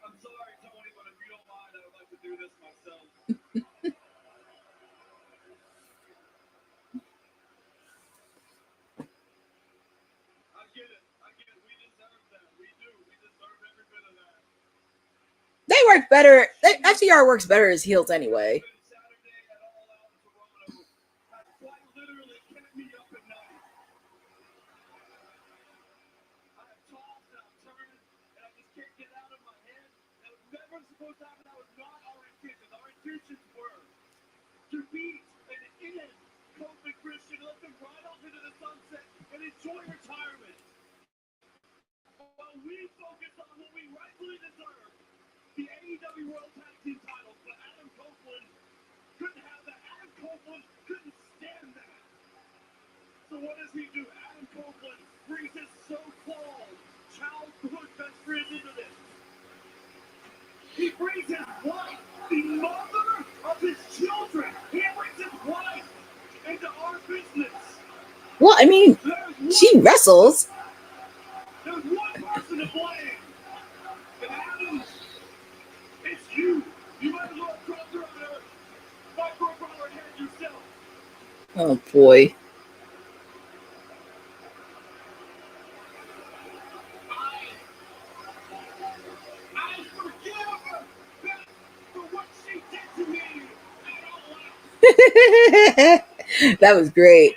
I'm sorry, Tony, but if you don't mind, I would like to do this myself. I get it. We deserve that. We do. We deserve every bit of that. They work better. FTR works better as heels anyway. To beat and end Kofi Christian, let them ride off into the sunset and enjoy retirement. While we focus on what we rightfully deserve, the AEW World Tag Team titles, but Adam Copeland couldn't have that. Adam Copeland couldn't stand that. So what does he do? Adam Copeland brings his so-called childhood best friend into this. He brings his wife, the mother of his children. He brings his wife into our business. Well, I mean, she wrestles. There's one person to blame. And Adam, it's you. You might as well cross her over there. Fight for her head yourself. Oh, boy. I forgive her for what she did to me. And all that. That was great.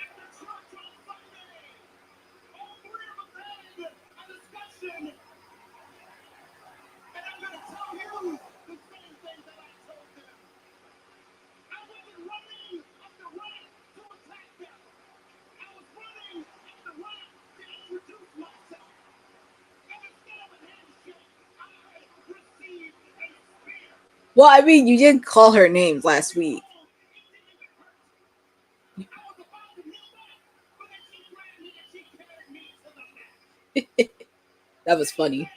Well, I mean, you did call her names last week. That was funny.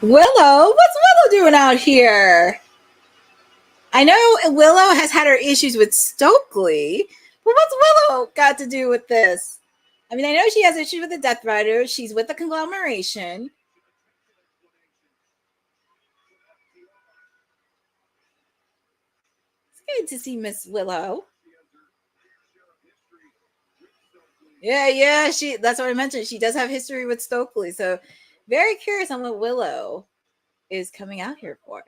Willow? What's Willow doing out here? I know Willow has had her issues with Stokely, but what's Willow got to do with this? I mean, I know she has issues with the Death Rider. She's with the Conglomeration. It's good to see Miss Willow. Yeah, that's what I mentioned. She does have history with Stokely, so very curious on what Willow is coming out here for.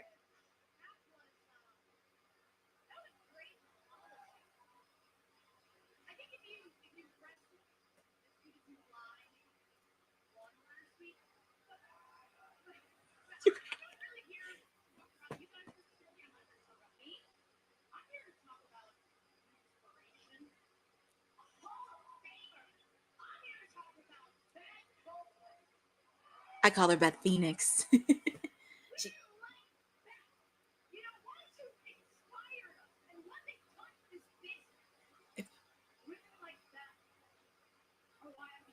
I call her Beth Phoenix.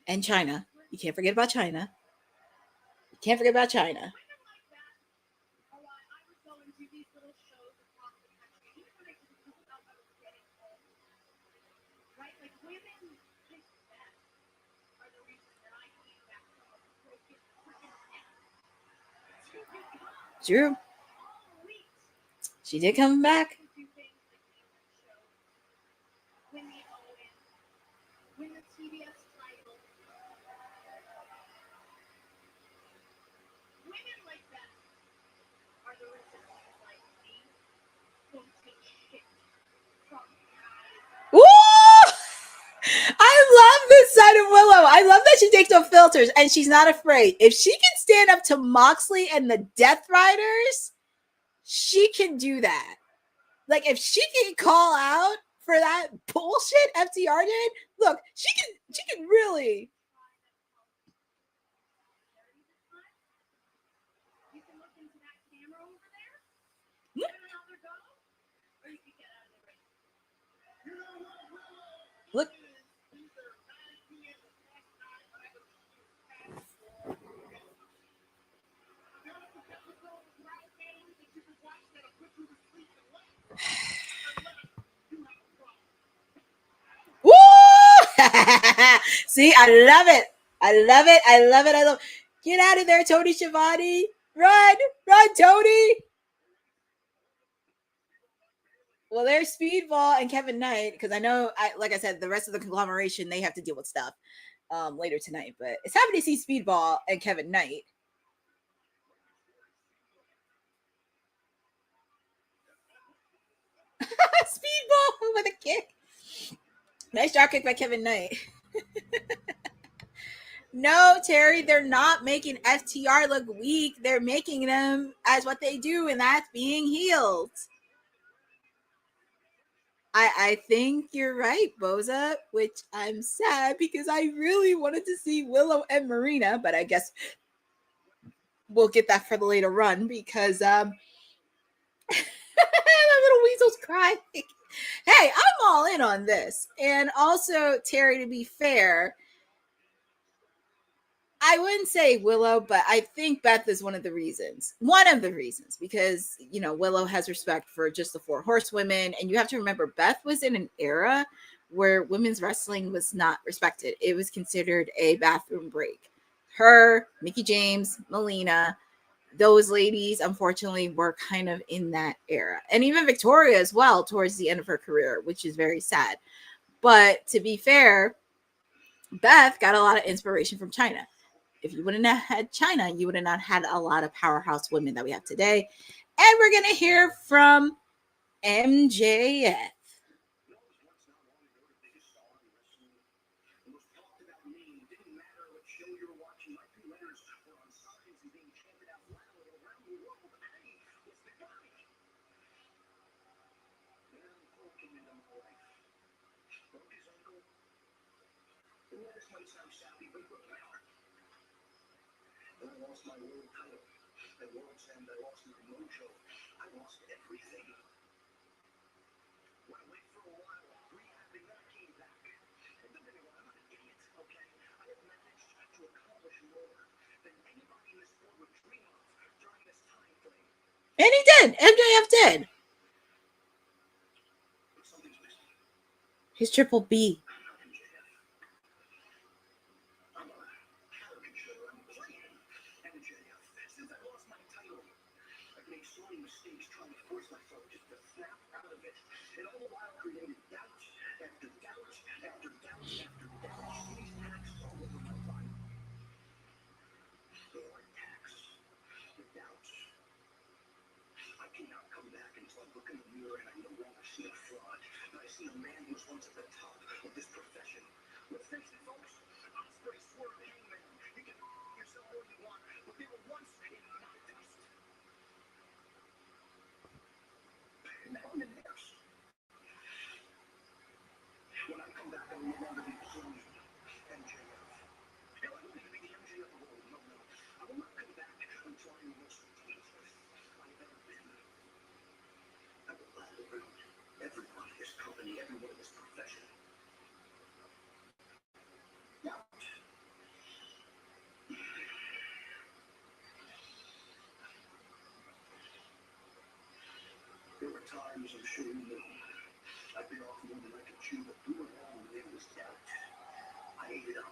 And China. You can't forget about China. You can't forget about China. True. She did come back. Ooh! I love this side of Willow. I love that she takes no filters and she's not afraid. If she can stand up to Moxley and the Death Riders, she can do that. Like, if she can call out for that bullshit FTR did, look, she can really. Look. Woo! See, I love it. I love it. I love it. I love. Get out of there, Tony Schiavone. Run, Tony. Well, there's Speedball and Kevin Knight, because I know, like I said, the rest of the conglomeration, they have to deal with stuff later tonight. But it's happy to see Speedball and Kevin Knight. Speedball with a kick. Nice drop kick by Kevin Knight. No, Terry, they're not making FTR look weak. They're making them as what they do, and that's being healed. I think you're right, Boza, which I'm sad because I really wanted to see Willow and Marina, but I guess we'll get that for the later run because that little weasel's crying. Hey, I'm all in on this. And also, Terry, to be fair, I wouldn't say Willow, but I think Beth is one of the reasons, because, you know, Willow has respect for just the 4 horsewomen. And you have to remember, Beth was in an era where women's wrestling was not respected. It was considered a bathroom break. Her, Mickie James, Melina, those ladies, unfortunately, were kind of in that era. And even Victoria as well, towards the end of her career, which is very sad. But to be fair, Beth got a lot of inspiration from China. If you wouldn't have had China, you would have not had a lot of powerhouse women that we have today. And we're going to hear from MJF. I lost my world title. I lost my mojo. I lost everything. When I went for a while, rehabbing, that came back. And don't get me wrong, I'm not an idiot, okay? I have managed to accomplish more than anybody in this world would dream of during this time frame. And he did. MJF did. But something's missing. His triple B. Mistakes trying to force myself just to snap out of it, and all the while created doubt after doubt after doubt after doubt. These attacks all over my body. The attacks, the doubts. I cannot come back until I look in the mirror and I no longer see a fraud. I see a man who was once at the top of this profession. Let's face it, folks. Ospreay, Swerve, Hangman. You can yourself all you want, but they were once in my dust. Now I'm in theirs. When I come back, I will no longer be cloned MJF. Hell, I won't even be the MJF of old. No. I will not come back until I am the most dangerous I've ever been. I will battle around everyone in this company, everyone in this profession. Doubt. There were times, I'm sure you know, I bit off more than I could chew, but through it all, there was doubt. I ate it up.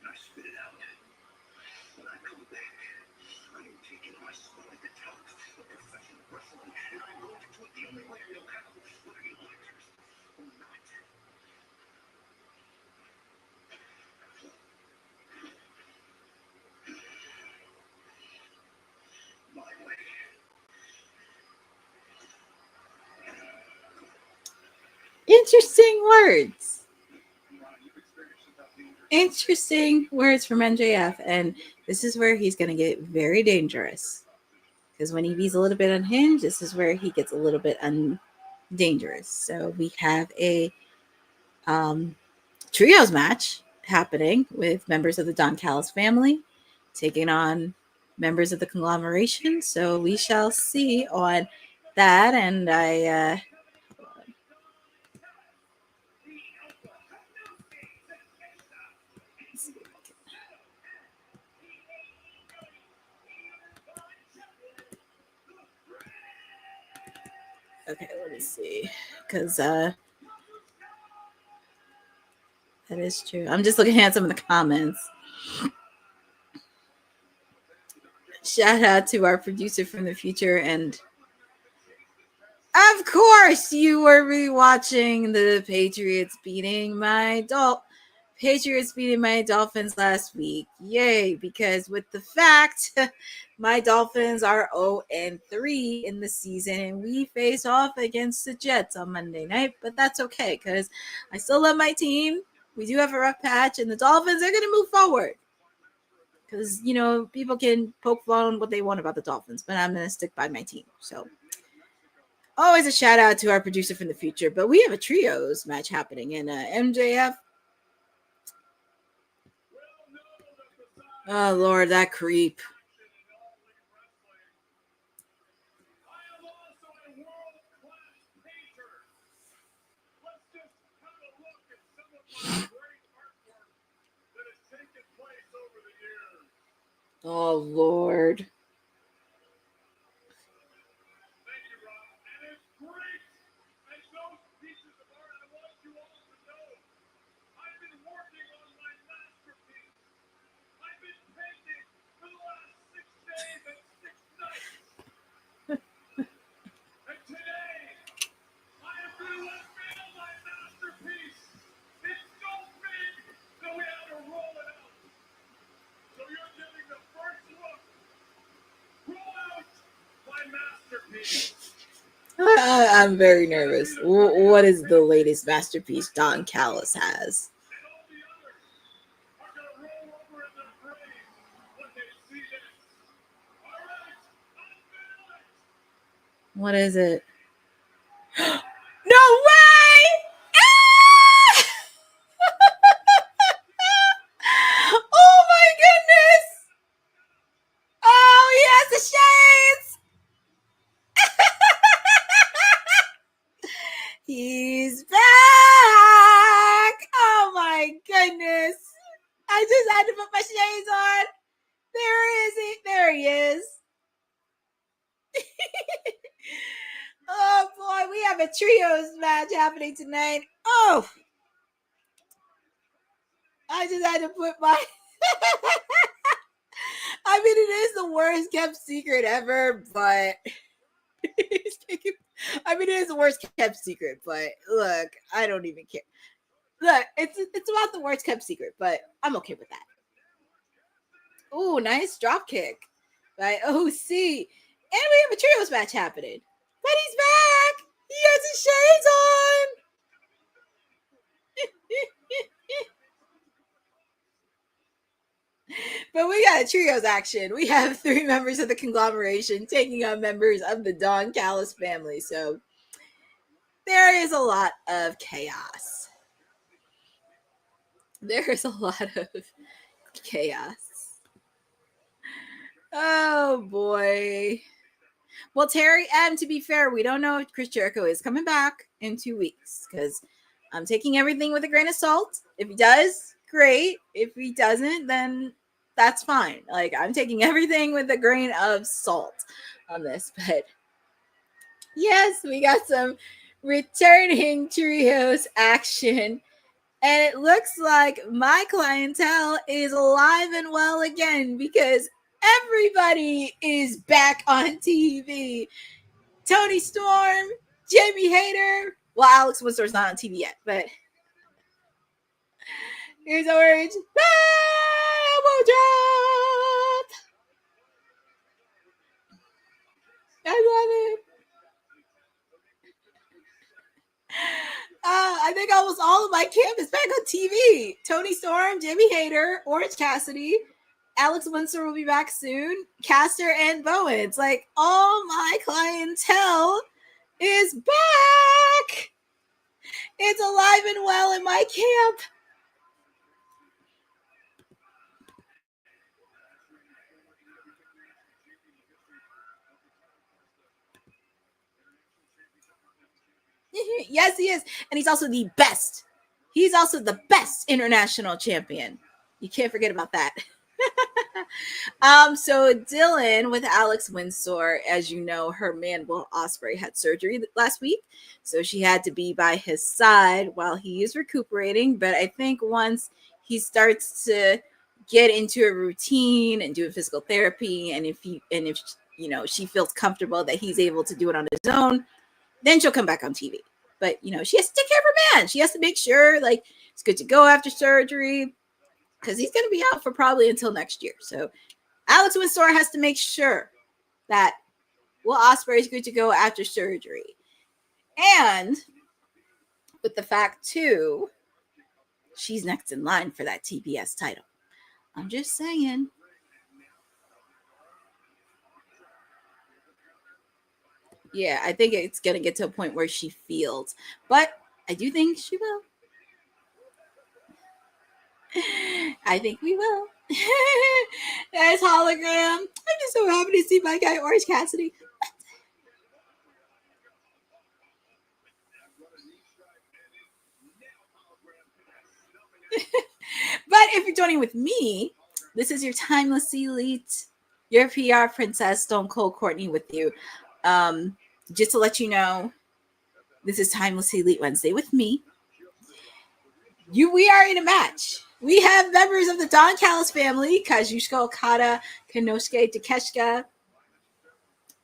And I spit it out. When I come back, I am taking my spot at the top of professional wrestling, and I'm going to do it the only way I know how, whether you like it or not. My way. Interesting words. Interesting words from MJF. And this is where he's going to get very dangerous. because when he's a little bit unhinged, this is where he gets a little bit dangerous. So we have a trios match happening with members of the Don Callis family taking on members of the Conglomeration. So we shall see on that. And I okay, let me see, because that is true. I'm just looking at some of the comments. Shout out to our producer from the future, and of course you were rewatching the Patriots beating my Dolphins last week. Yay, because with the fact my Dolphins are 0-3 in the season, and we face off against the Jets on Monday night, but that's okay because I still love my team. We do have a rough patch, and the Dolphins are going to move forward because, you know, people can poke fun what they want about the Dolphins, but I'm going to stick by my team. So always a shout out to our producer from the future, but we have a trios match happening in MJF. Oh, Lord, that creep. Oh, Lord. I'm very nervous. What is the latest masterpiece Don Callis has? What is it? No way! Ah! Oh my goodness! Oh, he has the shades! He's back! Oh my goodness! I just had to put my shades on. There he is. Oh boy, we have a trios match happening tonight. Oh, I just had to put my. I mean, it is the worst kept secret ever, but I mean, it is the worst kept secret. But look, I don't even care. Look, it's about the worst kept secret, but I'm okay with that. Ooh, nice drop kick by OC, and we have a trios match happening. But he's back. He has his shades on. But we got a trios action. We have 3 members of the Conglomeration taking on members of the Don Callis family. So there is a lot of chaos. There is a lot of chaos. Oh, boy. Well, Terry M, to be fair, we don't know if Chris Jericho is coming back in 2 weeks because I'm taking everything with a grain of salt. If he does, great. If he doesn't, then that's fine. Like, I'm taking everything with a grain of salt on this. But yes, we got some returning trios action. And it looks like my clientele is alive and well again because everybody is back on TV. Tony Storm, Jamie Hayter. Well, Alex Winsor's not on TV yet, but here's Orange. I love it. I think almost all of my camp is back on TV. Tony Storm, Jamie Hayter, Orange Cassidy, Alex Windsor will be back soon. Caster and Bowen. It's like all my clientele is back. It's alive and well in my camp. Yes, he is. And he's also the best. He's also the best international champion. You can't forget about that. So Dylan with Alex Windsor, as you know, her man Will Ospreay had surgery last week. So she had to be by his side while he is recuperating. But I think once he starts to get into a routine and doing physical therapy, and if you know, she feels comfortable that he's able to do it on his own, then she'll come back on TV. But, you know, she has to take care of her man. She has to make sure, like, it's good to go after surgery because he's going to be out for probably until next year. So Alex Windsor has to make sure that Will Ospreay is good to go after surgery. And with the fact, too, she's next in line for that TBS title. I'm just saying. Yeah, I think it's going to get to a point where she feels. But I do think she will. I think we will. There's Hologram. I'm just so happy to see my guy Orange Cassidy. But if you're joining with me, this is your timeless elite, your PR princess, Stone Cold Courtney with you. Just to let you know, this is Timeless Elite Wednesday with me. We are in a match. We have members of the Don Callis family, Kazuchika, Okada, Konosuke, Takeshita,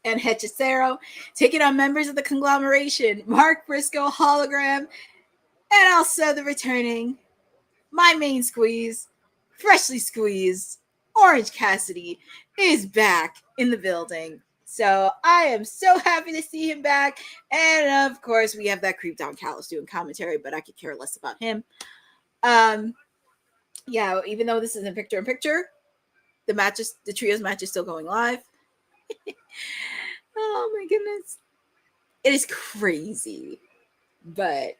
and Hechicero, taking on members of the Conglomeration, Mark, Briscoe, Hologram, and also the returning, my main squeeze, freshly squeezed, Orange Cassidy is back in the building. So I am so happy to see him back. And of course, we have that creep Don Callis doing commentary, but I could care less about him. Yeah, even though this isn't picture in picture, the trios match is still going live. Oh my goodness. It is crazy. But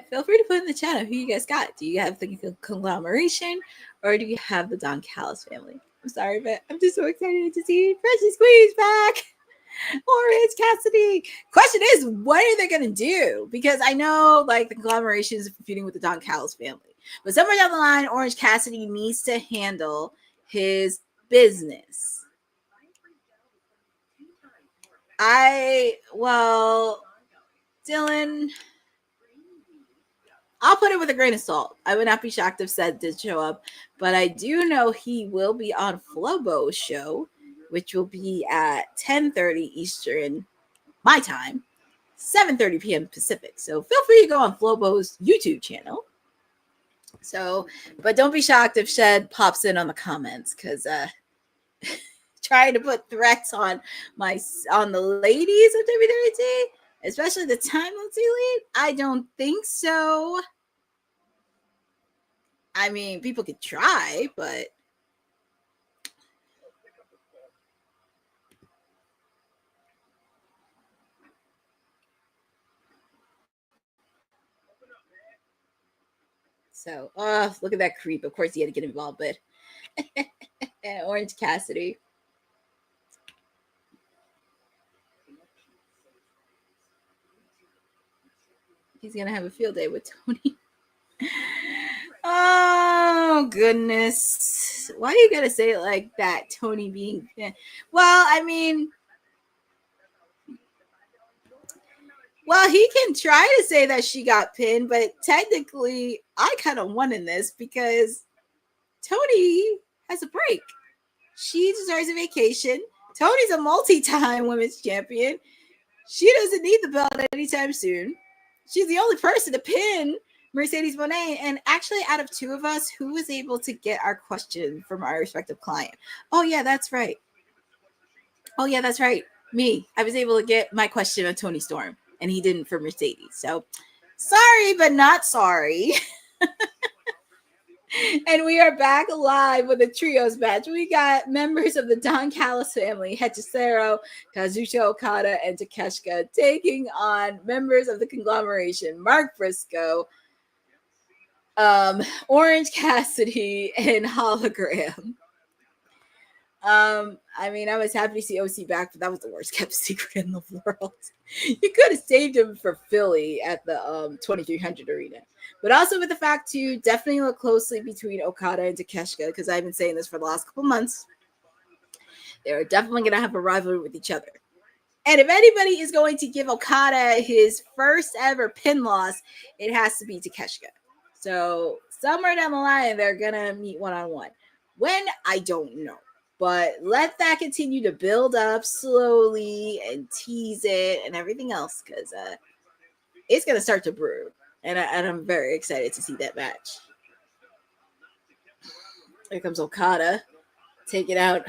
feel free to put in the chat who you guys got. Do you have the Conglomeration or do you have the Don Callis family? I'm sorry, but I'm just so excited to see Freshly Squeeze back. Orange Cassidy. Question is, what are they going to do? Because I know like the Conglomeration is feuding with the Don Callis family. But somewhere down the line, Orange Cassidy needs to handle his business. Dylan, I'll put it with a grain of salt. I would not be shocked if Seth did show up, but I do know he will be on Flobo's show, which will be at 10:30 Eastern, my time, 7:30 p.m. Pacific. So feel free to go on Flobo's YouTube channel. So, but don't be shocked if Shed pops in on the comments because trying to put threats on the ladies of WWT, especially the Timeless Elite, I don't think so. I mean, people could try, but so look at that creep. Of course he had to get involved, but Orange Cassidy. He's going to have a field day with Tony. Oh, goodness. Why you got to say it like that, Tony being... Well, I mean... Well, he can try to say that she got pinned, but technically, I kind of won in this because Tony has a break. She deserves a vacation. Tony's a multi-time women's champion. She doesn't need the belt anytime soon. She's the only person to pin Mercedes Bonet. And actually, out of two of us, who was able to get our question from our respective client? Oh, yeah, that's right. Me. I was able to get my question of Tony Storm, and he didn't for Mercedes. So sorry, but not sorry. And we are back live with a trios match. We got members of the Don Callis family, Hechicero, Kazuchika Okada, and Takeshita, taking on members of the Conglomeration, Mark Briscoe, Orange Cassidy, and Hologram. I mean, I was happy to see OC back, but that was the worst kept secret in the world. You could have saved him for Philly at the 2300 arena. But also with the fact to definitely look closely between Okada and Takeshita, because I've been saying this for the last couple months. They're definitely going to have a rivalry with each other. And if anybody is going to give Okada his first ever pin loss, it has to be Takeshita. So somewhere down the line, they're going to meet one-on-one. When? I don't know. But let that continue to build up slowly and tease it and everything else, because it's going to start to brew. And I'm very excited to see that match. Here comes Okada. Take it out.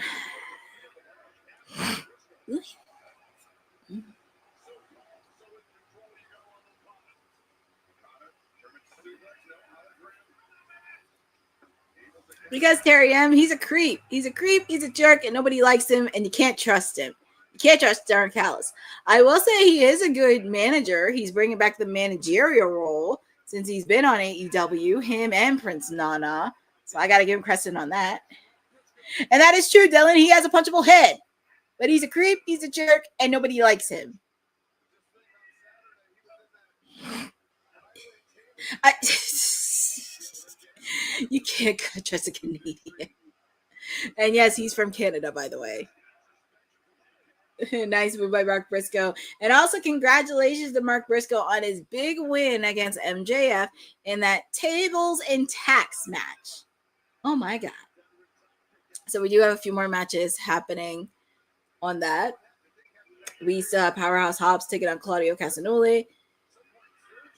Because Terry M, he's a creep. He's a jerk, and nobody likes him, and you can't trust him. You can't trust Darren Callis. I will say he is a good manager. He's bringing back the managerial role since he's been on AEW, him and Prince Nana. So I got to give him credit on that. And that is true, Dylan. He has a punchable head. But he's a creep, he's a jerk, and nobody likes him. You can't trust a Canadian. And yes, he's from Canada, by the way. Nice move by Mark Briscoe. And also congratulations to Mark Briscoe on his big win against MJF in that tables and tax match. Oh my God. So we do have a few more matches happening on that. We still have Powerhouse Hobbs taking on Claudio Castagnoli.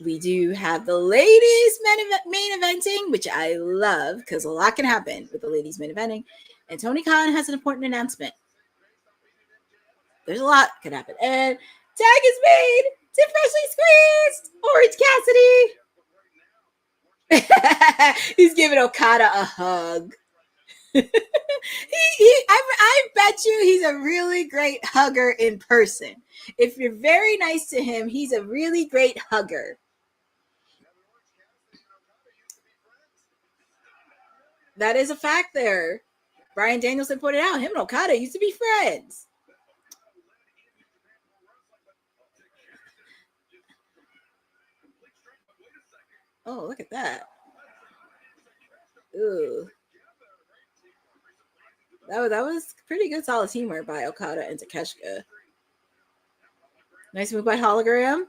We do have the ladies main eventing, which I love because a lot can happen with the ladies main eventing. And Tony Khan has an important announcement. There's a lot could happen. And tag is made to Freshly Squeezed Orange Cassidy. He's giving Okada a hug. I bet you he's a really great hugger in person. If you're very nice to him, he's a really great hugger. That is a fact there. Brian Danielson pointed out, him and Okada used to be friends. Oh, look at that. Ooh. That was pretty good solid teamwork by Okada and Takeshita. Nice move by Hologram.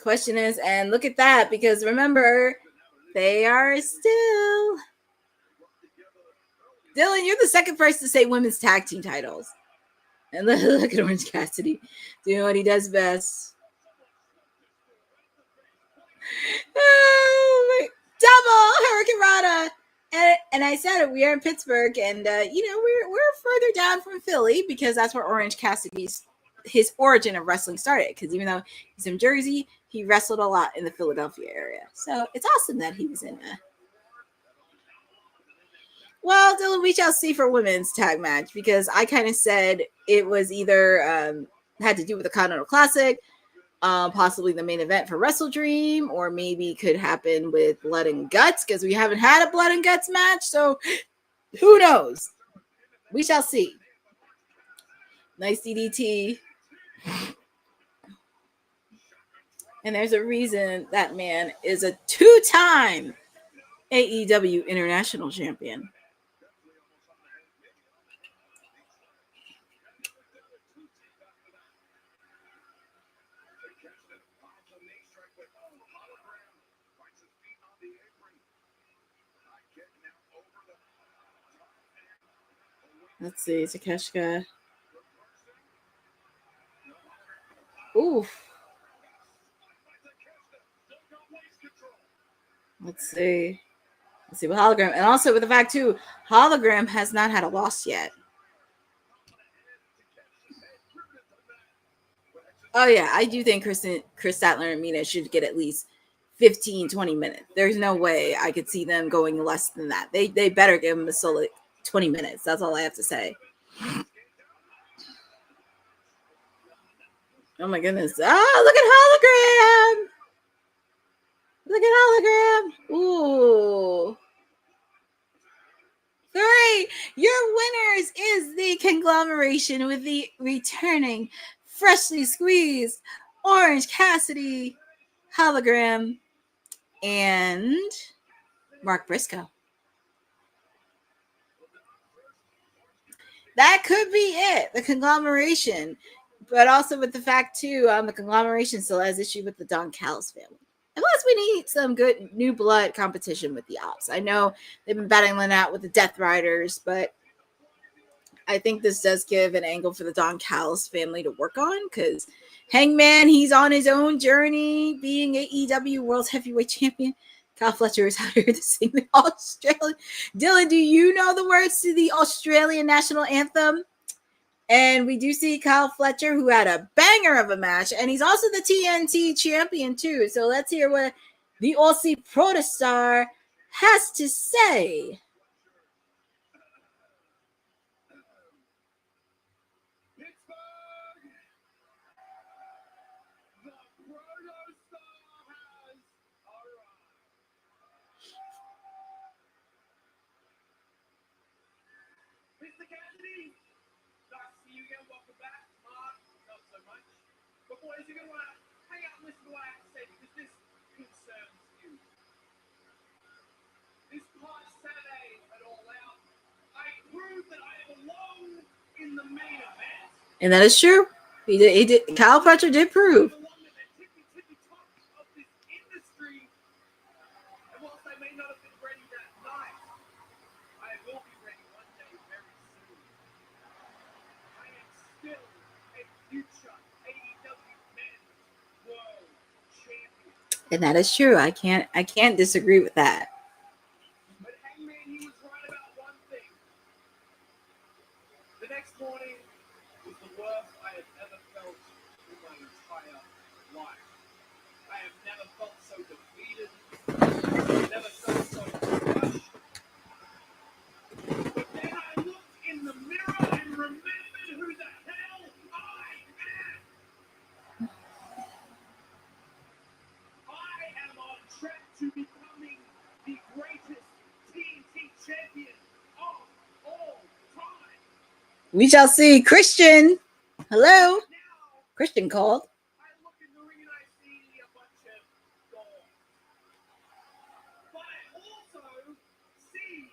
Question is, and look at that, because remember, they are still... Dylan, you're the second person to say women's tag team titles. And look at Orange Cassidy doing what he does best. Oh, double Hurricane Rana. And I said it, we are in Pittsburgh, and we're further down from Philly because that's where Orange Cassidy's his origin of wrestling started. Because even though he's from Jersey, he wrestled a lot in the Philadelphia area. So it's awesome that he was in Well, Dylan, we shall see for women's tag match, because I kind of said it was either had to do with the Continental Classic, possibly the main event for Wrestledream, or maybe could happen with Blood and Guts, because we haven't had a Blood and Guts match. So who knows? We shall see. Nice DDT. And there's a reason that man is a two-time AEW International Champion. Let's see, Takeshita. Oof. Let's see with Hologram, and also with the fact too, Hologram has not had a loss yet. Oh yeah, I do think Kris Statlander and Mina should get at least 15-20 minutes. There's no way I could see them going less than that. They better give them a solid 20 minutes. That's all I have to say. Oh my goodness. Oh, look at Hologram. Look at Hologram. Ooh. 3. Your winners is the Conglomeration with the returning, freshly squeezed Orange Cassidy, Hologram, and Mark Briscoe. That could be it. The Conglomeration. But also with the fact, too, the Conglomeration still has issue with the Don Callis family. And plus, we need some good new blood competition with the Ops. I know they've been battling out with the Death Riders, but I think this does give an angle for the Don Callis family to work on, because Hangman, he's on his own journey being AEW World Heavyweight Champion. Kyle Fletcher is out here to sing the Australian. Dylan, do you know the words to the Australian national anthem? And we do see Kyle Fletcher, who had a banger of a match, and he's also the TNT champion too. So let's hear what the Aussie protostar has to say. Boys, you're going to want to hang out and listen to what I have to say, because this concerns you. This past Saturday at All Out, I proved that I belong in the main event. And that is true. He did. Kyle Fletcher did prove. I belong at the tippy top of this industry. And whilst I may not have been ready that night, I will be ready one day very soon. I am still a future AEW Men's World Champion. And that is true. I can't disagree with that. But Hangman, he was right about one thing. The next morning was the worst I have ever felt in my entire life. I have never felt so defeated. Never felt so crushed. But then I looked in the mirror and remembered who the hell I am. I am on track to becoming the greatest TNT champion of all time. We shall see. Christian. Hello. Now, Christian called. I look in the ring and I see a bunch of gold. But I also see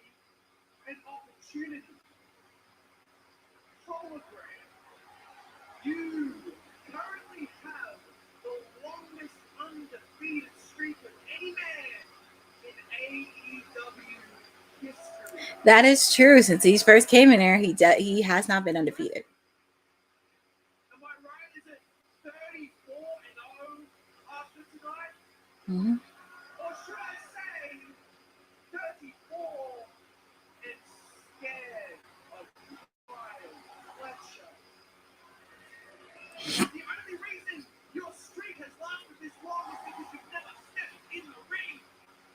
an opportunity. Hologram. You currently have the longest undefeated streak of any man in AEW history. That is true. Since he first came in there, he has not been undefeated. Am I right? Is it 34-0 after tonight? Mm-hmm. Or should I say 34 and scared of Kyle Fletcher? The only reason your streak has lasted this long is because you've never stepped in the ring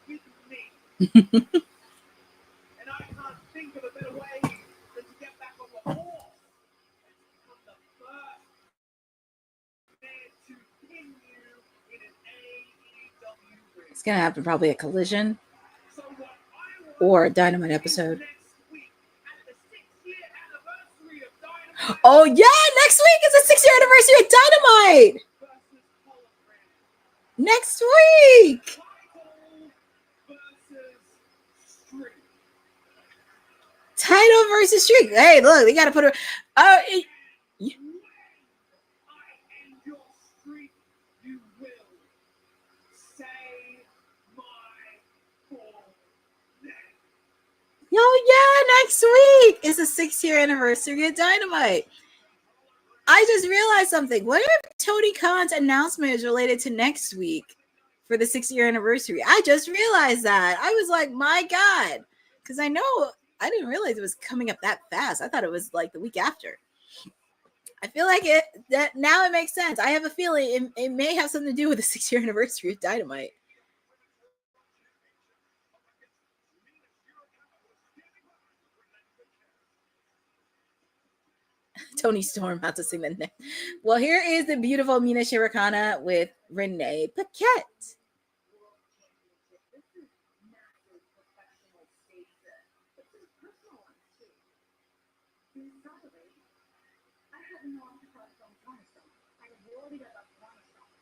with me. And I can't think of a better way than to get back on the horse and become the first man to pin you in an AEW ring. It's gonna happen probably a Collision So what I want or a Dynamite episode. next week at the 6-year anniversary of Dynamite Oh yeah, next week is the 6-year anniversary of Dynamite. versus Hologram. Next week. Title versus streak. Title versus streak. Hey, look, they gotta put her. Oh, When I end your streak, you will say my full name. yeah, next week is the 6-year anniversary of Dynamite. I just realized something. What if Tony Khan's announcement is related to next week for the 6-year anniversary. I just realized that. I was like, my God. Because I didn't realize it was coming up that fast. I thought it was like the week after. I feel like that now it makes sense. I have a feeling it may have something to do with the 6-year anniversary of Dynamite. Tony Storm had to sing that next. Well, here is the beautiful Mina Shirakawa with Renee Paquette.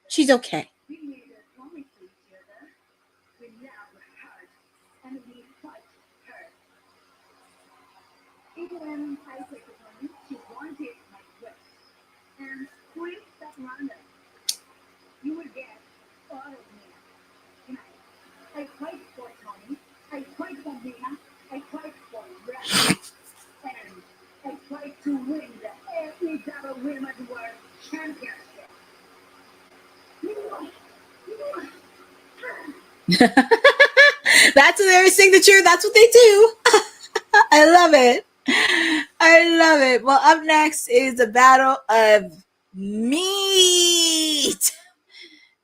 She's okay. You would get all of me. I fight for Tony. I fight for Mina. I fight for wrestling. And I fight to win the AEW Women's World Championship. That's their signature. That's what they do. I love it. I love it. Well, up next is the Battle of Meat.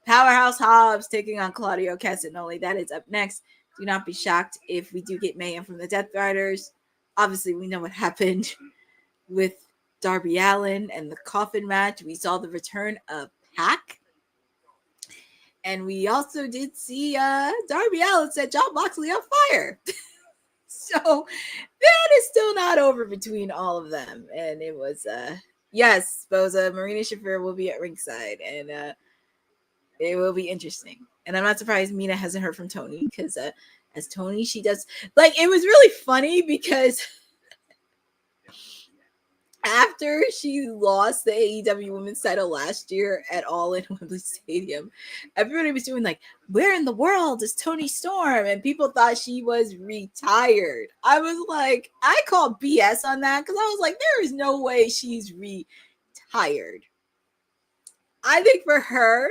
Powerhouse Hobbs taking on Claudio Castagnoli. That is up next. Do not be shocked if we do get mayhem from the Death Riders. Obviously, we know what happened with Darby Allin and the coffin match. We saw the return of Pac. And we also did see Darby Allin set Jon Moxley on fire. So that is still not over between all of them. And it was, yes, Boza, Marina Shafir will be at ringside. And it will be interesting. And I'm not surprised Mina hasn't heard from Tony. Because as Tony, she does. Like, it was really funny because after she lost the AEW Women's title last year at All in Wembley Stadium, everybody was doing like, where in the world is Toni Storm? And people thought she was retired. I was like, I called BS on that because I was like, there is no way she's retired. I think for her,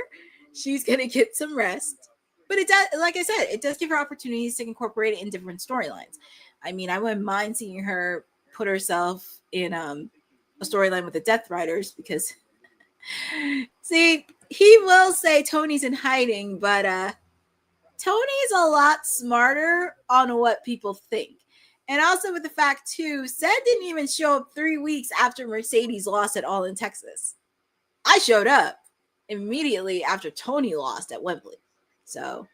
she's going to get some rest. But it does, like I said, it does give her opportunities to incorporate it in different storylines. I mean, I wouldn't mind seeing her put herself in a storyline with the Death Riders because, see, he will say Tony's in hiding, but Tony's a lot smarter on what people think. And also with the fact, too, Seth didn't even show up 3 weeks after Mercedes lost at All in Texas. I showed up immediately after Tony lost at Wembley. So,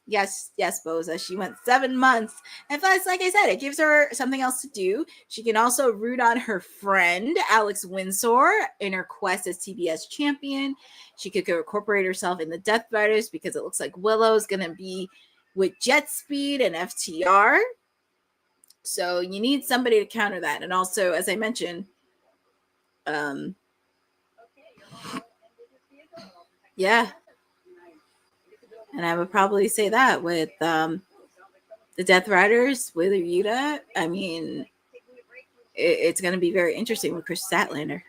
yes, Boza. She went 7 months. And plus, like I said, it gives her something else to do. She can also root on her friend, Alex Windsor, in her quest as TBS champion. She could incorporate herself in the Death Riders because it looks like Willow's going to be with Jet Speed and FTR. So you need somebody to counter that. And also, as I mentioned, yeah. And I would probably say that with the Death Riders, with Yuta. I mean, it's going to be very interesting with Kris Statlander.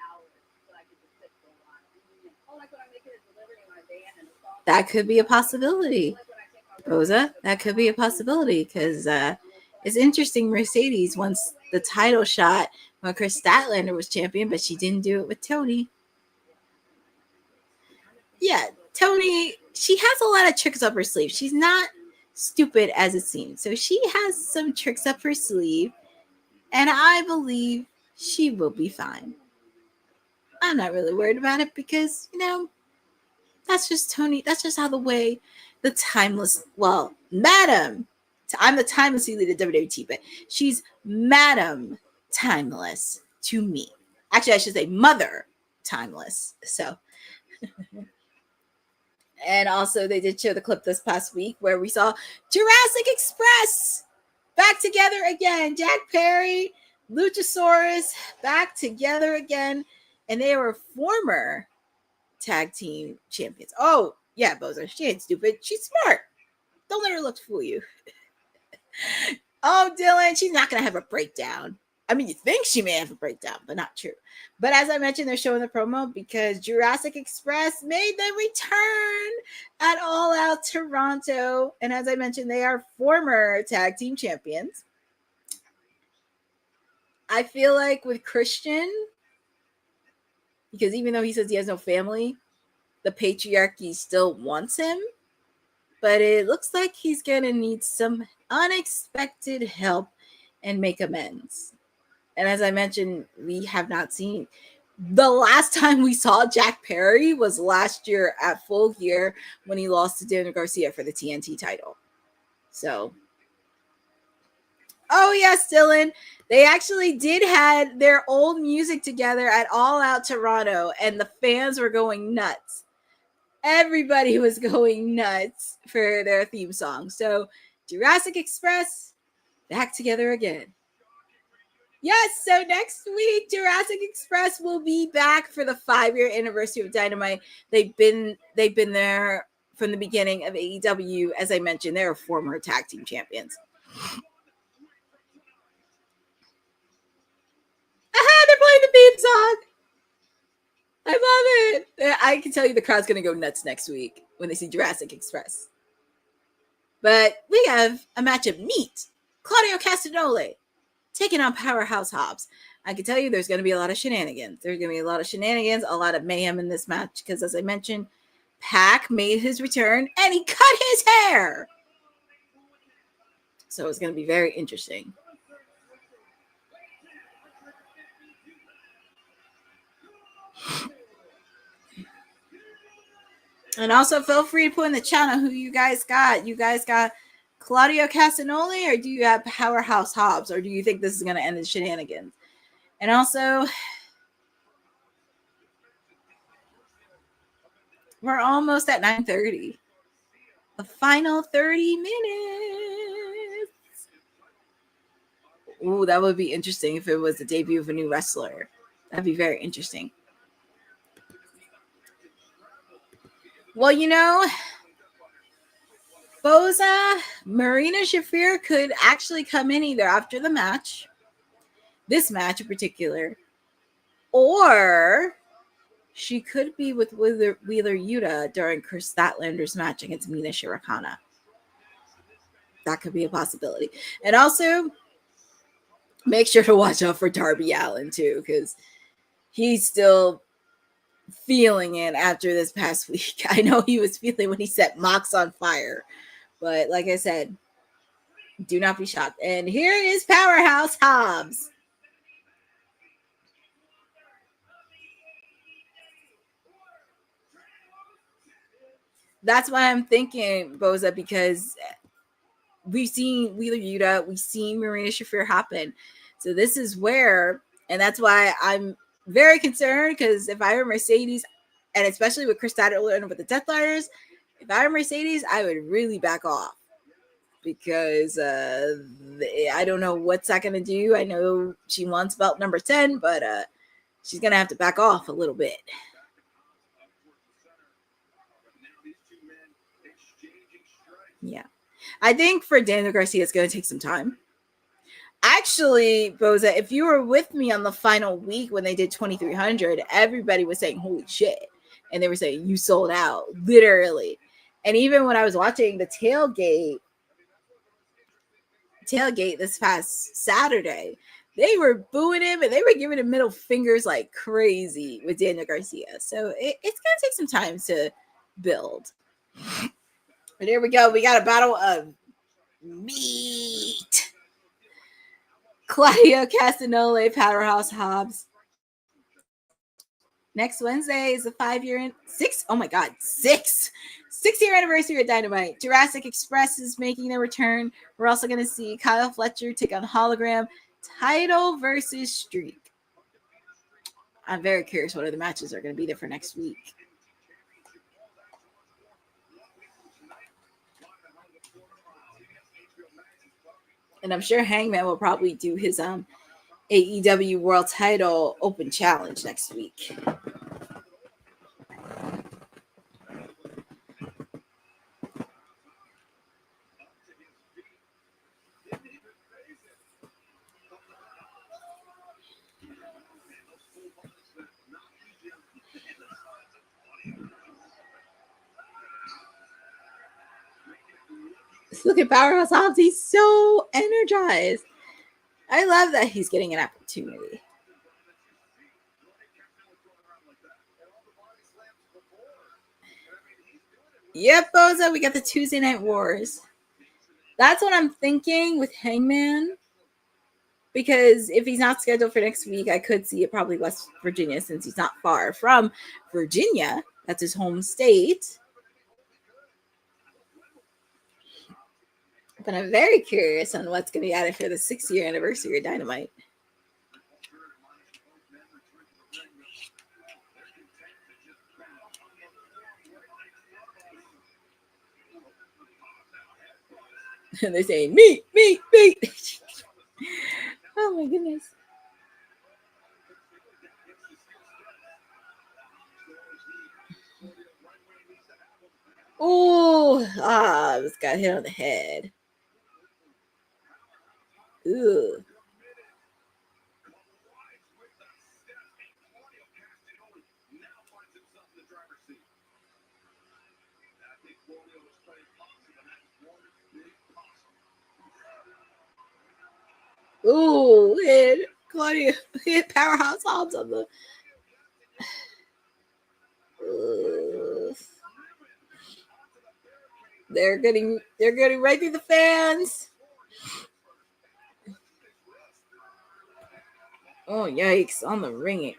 That could be a possibility, Rosa. That could be a possibility because it's interesting. Mercedes wants the title shot when Kris Statlander was champion, but she didn't do it with Tony. Yeah, Tony, she has a lot of tricks up her sleeve. She's not stupid as it seems. So she has some tricks up her sleeve, and I believe she will be fine. I'm not really worried about it because, you know, that's just Tony. That's just how the way the timeless, well, Madam, I'm the timeless elite of WWT, but she's Madam Timeless to me. Actually, I should say Mother Timeless. So... And also, they did show the clip this past week where we saw Jurassic Express back together again. Jack Perry, Luchasaurus back together again. And they were former tag team champions. Oh, yeah, Bozo. She ain't stupid. She's smart. Don't let her look fool you. Oh, Dylan, she's not going to have a breakdown. I mean, you think she may have a breakdown, but not true. But as I mentioned, they're showing the promo because Jurassic Express made their return at All Out Toronto. And as I mentioned, they are former tag team champions. I feel like with Christian, because even though he says he has no family, the patriarchy still wants him. But it looks like he's going to need some unexpected help and make amends. And as I mentioned, we have not seen. The last time we saw Jack Perry was last year at Full Gear when he lost to Daniel Garcia for the TNT title. So, oh yes, Dylan. They actually did had their old music together at All Out Toronto, and the fans were going nuts. Everybody was going nuts for their theme song. So, Jurassic Express back together again. Yes, so next week, Jurassic Express will be back for the 5-year anniversary of Dynamite. They've been there from the beginning of AEW. As I mentioned, they're former tag team champions. They're playing the theme song. I love it. I can tell you the crowd's going to go nuts next week when they see Jurassic Express. But we have a match of meat. Claudio Castagnoli taking on Powerhouse Hobbs. I can tell you there's going to be a lot of shenanigans. There's going to be a lot of shenanigans, a lot of mayhem in this match because, as I mentioned, Pac made his return and he cut his hair. So it's going to be very interesting. And also feel free to put in the channel who you guys got. You guys got Claudio Castagnoli, or do you have Powerhouse Hobbs, or do you think this is going to end in shenanigans? And also, we're almost at 9:30. The final 30 minutes. Ooh, that would be interesting if it was the debut of a new wrestler. That'd be very interesting. Well, you know, Boza, Marina Shafir could actually come in either after the match, this match in particular, or she could be with Wheeler Yuta during Kris Statlander's match against Mina Shirakawa. That could be a possibility. And also, make sure to watch out for Darby Allin, too, because he's still feeling it after this past week. I know he was feeling when he set Mox on fire. But like I said, do not be shocked. And here is Powerhouse Hobbs. That's why I'm thinking, Boza, because we've seen Wheeler Yuta, we've seen Marina Shafir happen. So this is where, and that's why I'm very concerned, because if I were Mercedes, and especially with Kris Statlander with the Deathliners, if I were Mercedes, I would really back off, because I don't know what's that going to do. I know she wants belt number 10, but she's going to have to back off a little bit. Yeah. I think for Daniel Garcia, it's going to take some time. Actually, Boza, if you were with me on the final week when they did 2300, everybody was saying, holy shit. And they were saying, you sold out, literally. And even when I was watching the tailgate this past Saturday, they were booing him and they were giving him middle fingers like crazy with Daniel Garcia. So it's going to take some time to build. But here we go. We got a battle of meat. Claudio Castagnoli, Powerhouse Hobbs. Next Wednesday is the 6th. Oh my God, 6th-year anniversary of Dynamite. Jurassic Express is making their return. We're also going to see Kyle Fletcher take on Hologram. Title versus streak. I'm very curious what other matches are going to be there for next week. And I'm sure Hangman will probably do his AEW World Title Open Challenge next week. Look at Powerhouse Hobbs. He's so energized. I love that he's getting an opportunity. Yep, Boza, we got the Tuesday Night Wars. That's what I'm thinking with Hangman. Because if he's not scheduled for next week, I could see it probably West Virginia since he's not far from Virginia. That's his home state. But I'm very curious on what's going to be added for the 6-year anniversary of Dynamite. And they're saying, meat. Oh my goodness. Oh, I just got hit on the head. Ooh. Ooh, hit Claudio, hit Powerhouse Hobbs on the. They're getting right through the fans. Oh yikes! On the ring,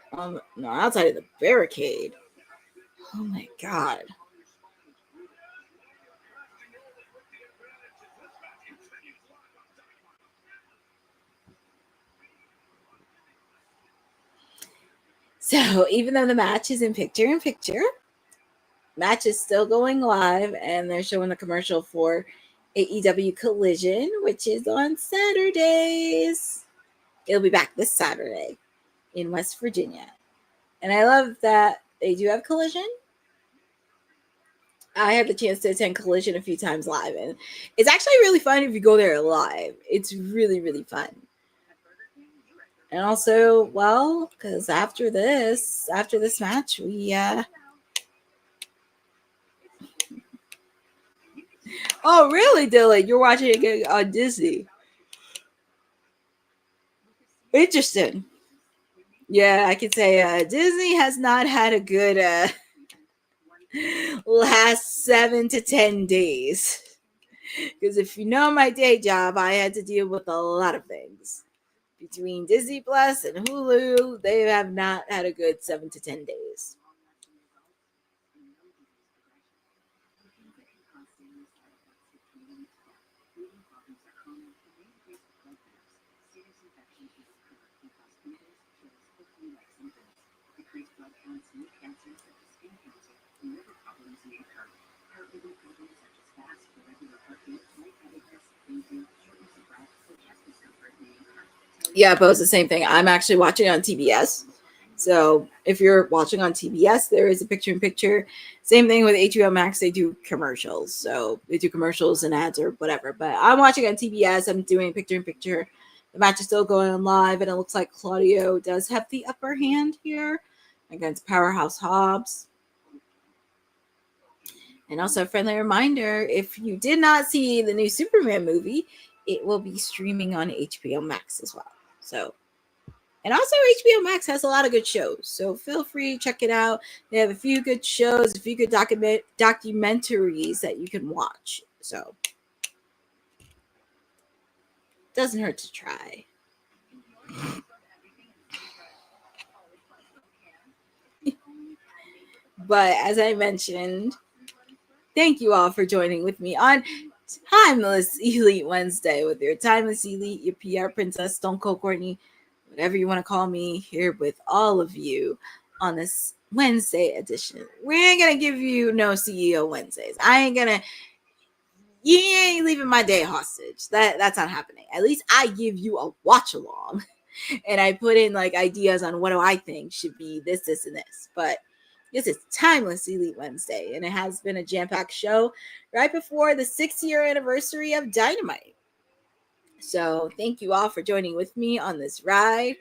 outside of the barricade. Oh my god. So even though the match is in picture, match is still going live, and they're showing the commercial for AEW Collision, which is on Saturdays. It'll be back this Saturday in West Virginia. And I love that they do have Collision. I had the chance to attend Collision a few times live, and it's actually really fun if you go there live. It's really, really fun. And also, well, because after this match, we Oh, really, Dylan? You're watching it on Disney. Interesting. Yeah, I could say Disney has not had a good last 7 to 10 days. Because if you know my day job, I had to deal with a lot of things. Between Disney Plus and Hulu, they have not had a good 7 to 10 days. Yeah, both the same thing. I'm actually watching on TBS. So if you're watching on TBS, there is a picture-in-picture. Same thing with HBO Max. They do commercials. So they do commercials and ads or whatever. But I'm watching on TBS. I'm doing picture-in-picture. The match is still going on live, and it looks like Claudio does have the upper hand here against Powerhouse Hobbs. And also a friendly reminder, if you did not see the new Superman movie, it will be streaming on HBO Max as well. So, and also HBO Max has a lot of good shows. So feel free to check it out. They have a few good shows, a few good documentaries that you can watch. So, doesn't hurt to try. But as I mentioned, thank you all for joining with me on Timeless Elite Wednesday with your Timeless Elite, your PR princess, Stone Cold Courtney, whatever you want to call me, here with all of you on this Wednesday edition. We ain't going to give you no CEO Wednesdays. You ain't leaving my day hostage. That's not happening. At least I give you a watch along and I put in like ideas on what do I think should be this, and this. But this is Timeless Elite Wednesday, and it has been a jam-packed show right before the 6-year anniversary of Dynamite. So thank you all for joining with me on this ride.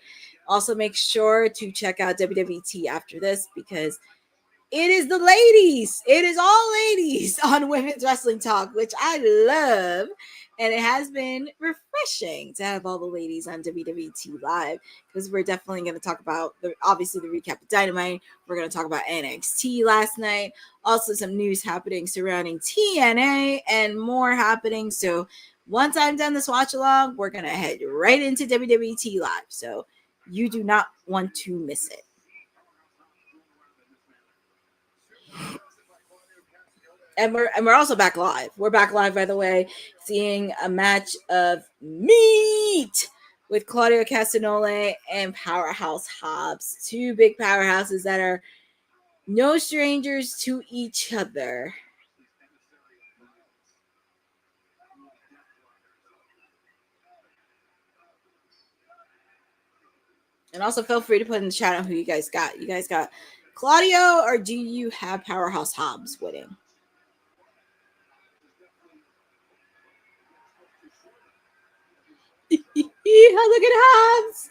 Also, make sure to check out WWT after this because it is the ladies. It is all ladies on Women's Wrestling Talk, which I love. And it has been refreshing to have all the ladies on WWT Live, because we're definitely going to talk about, obviously, the recap of Dynamite. We're going to talk about NXT last night. Also, some news happening surrounding TNA and more happening. So once I'm done this watch along, we're going to head right into WWT Live. So you do not want to miss it. And we're also back live. We're back live, by the way, seeing a match of meat with Claudio Castagnoli and Powerhouse Hobbs. Two big powerhouses that are no strangers to each other. And also feel free to put in the chat on who you guys got. You guys got Claudio, or do you have Powerhouse Hobbs winning? Look at Hobbs.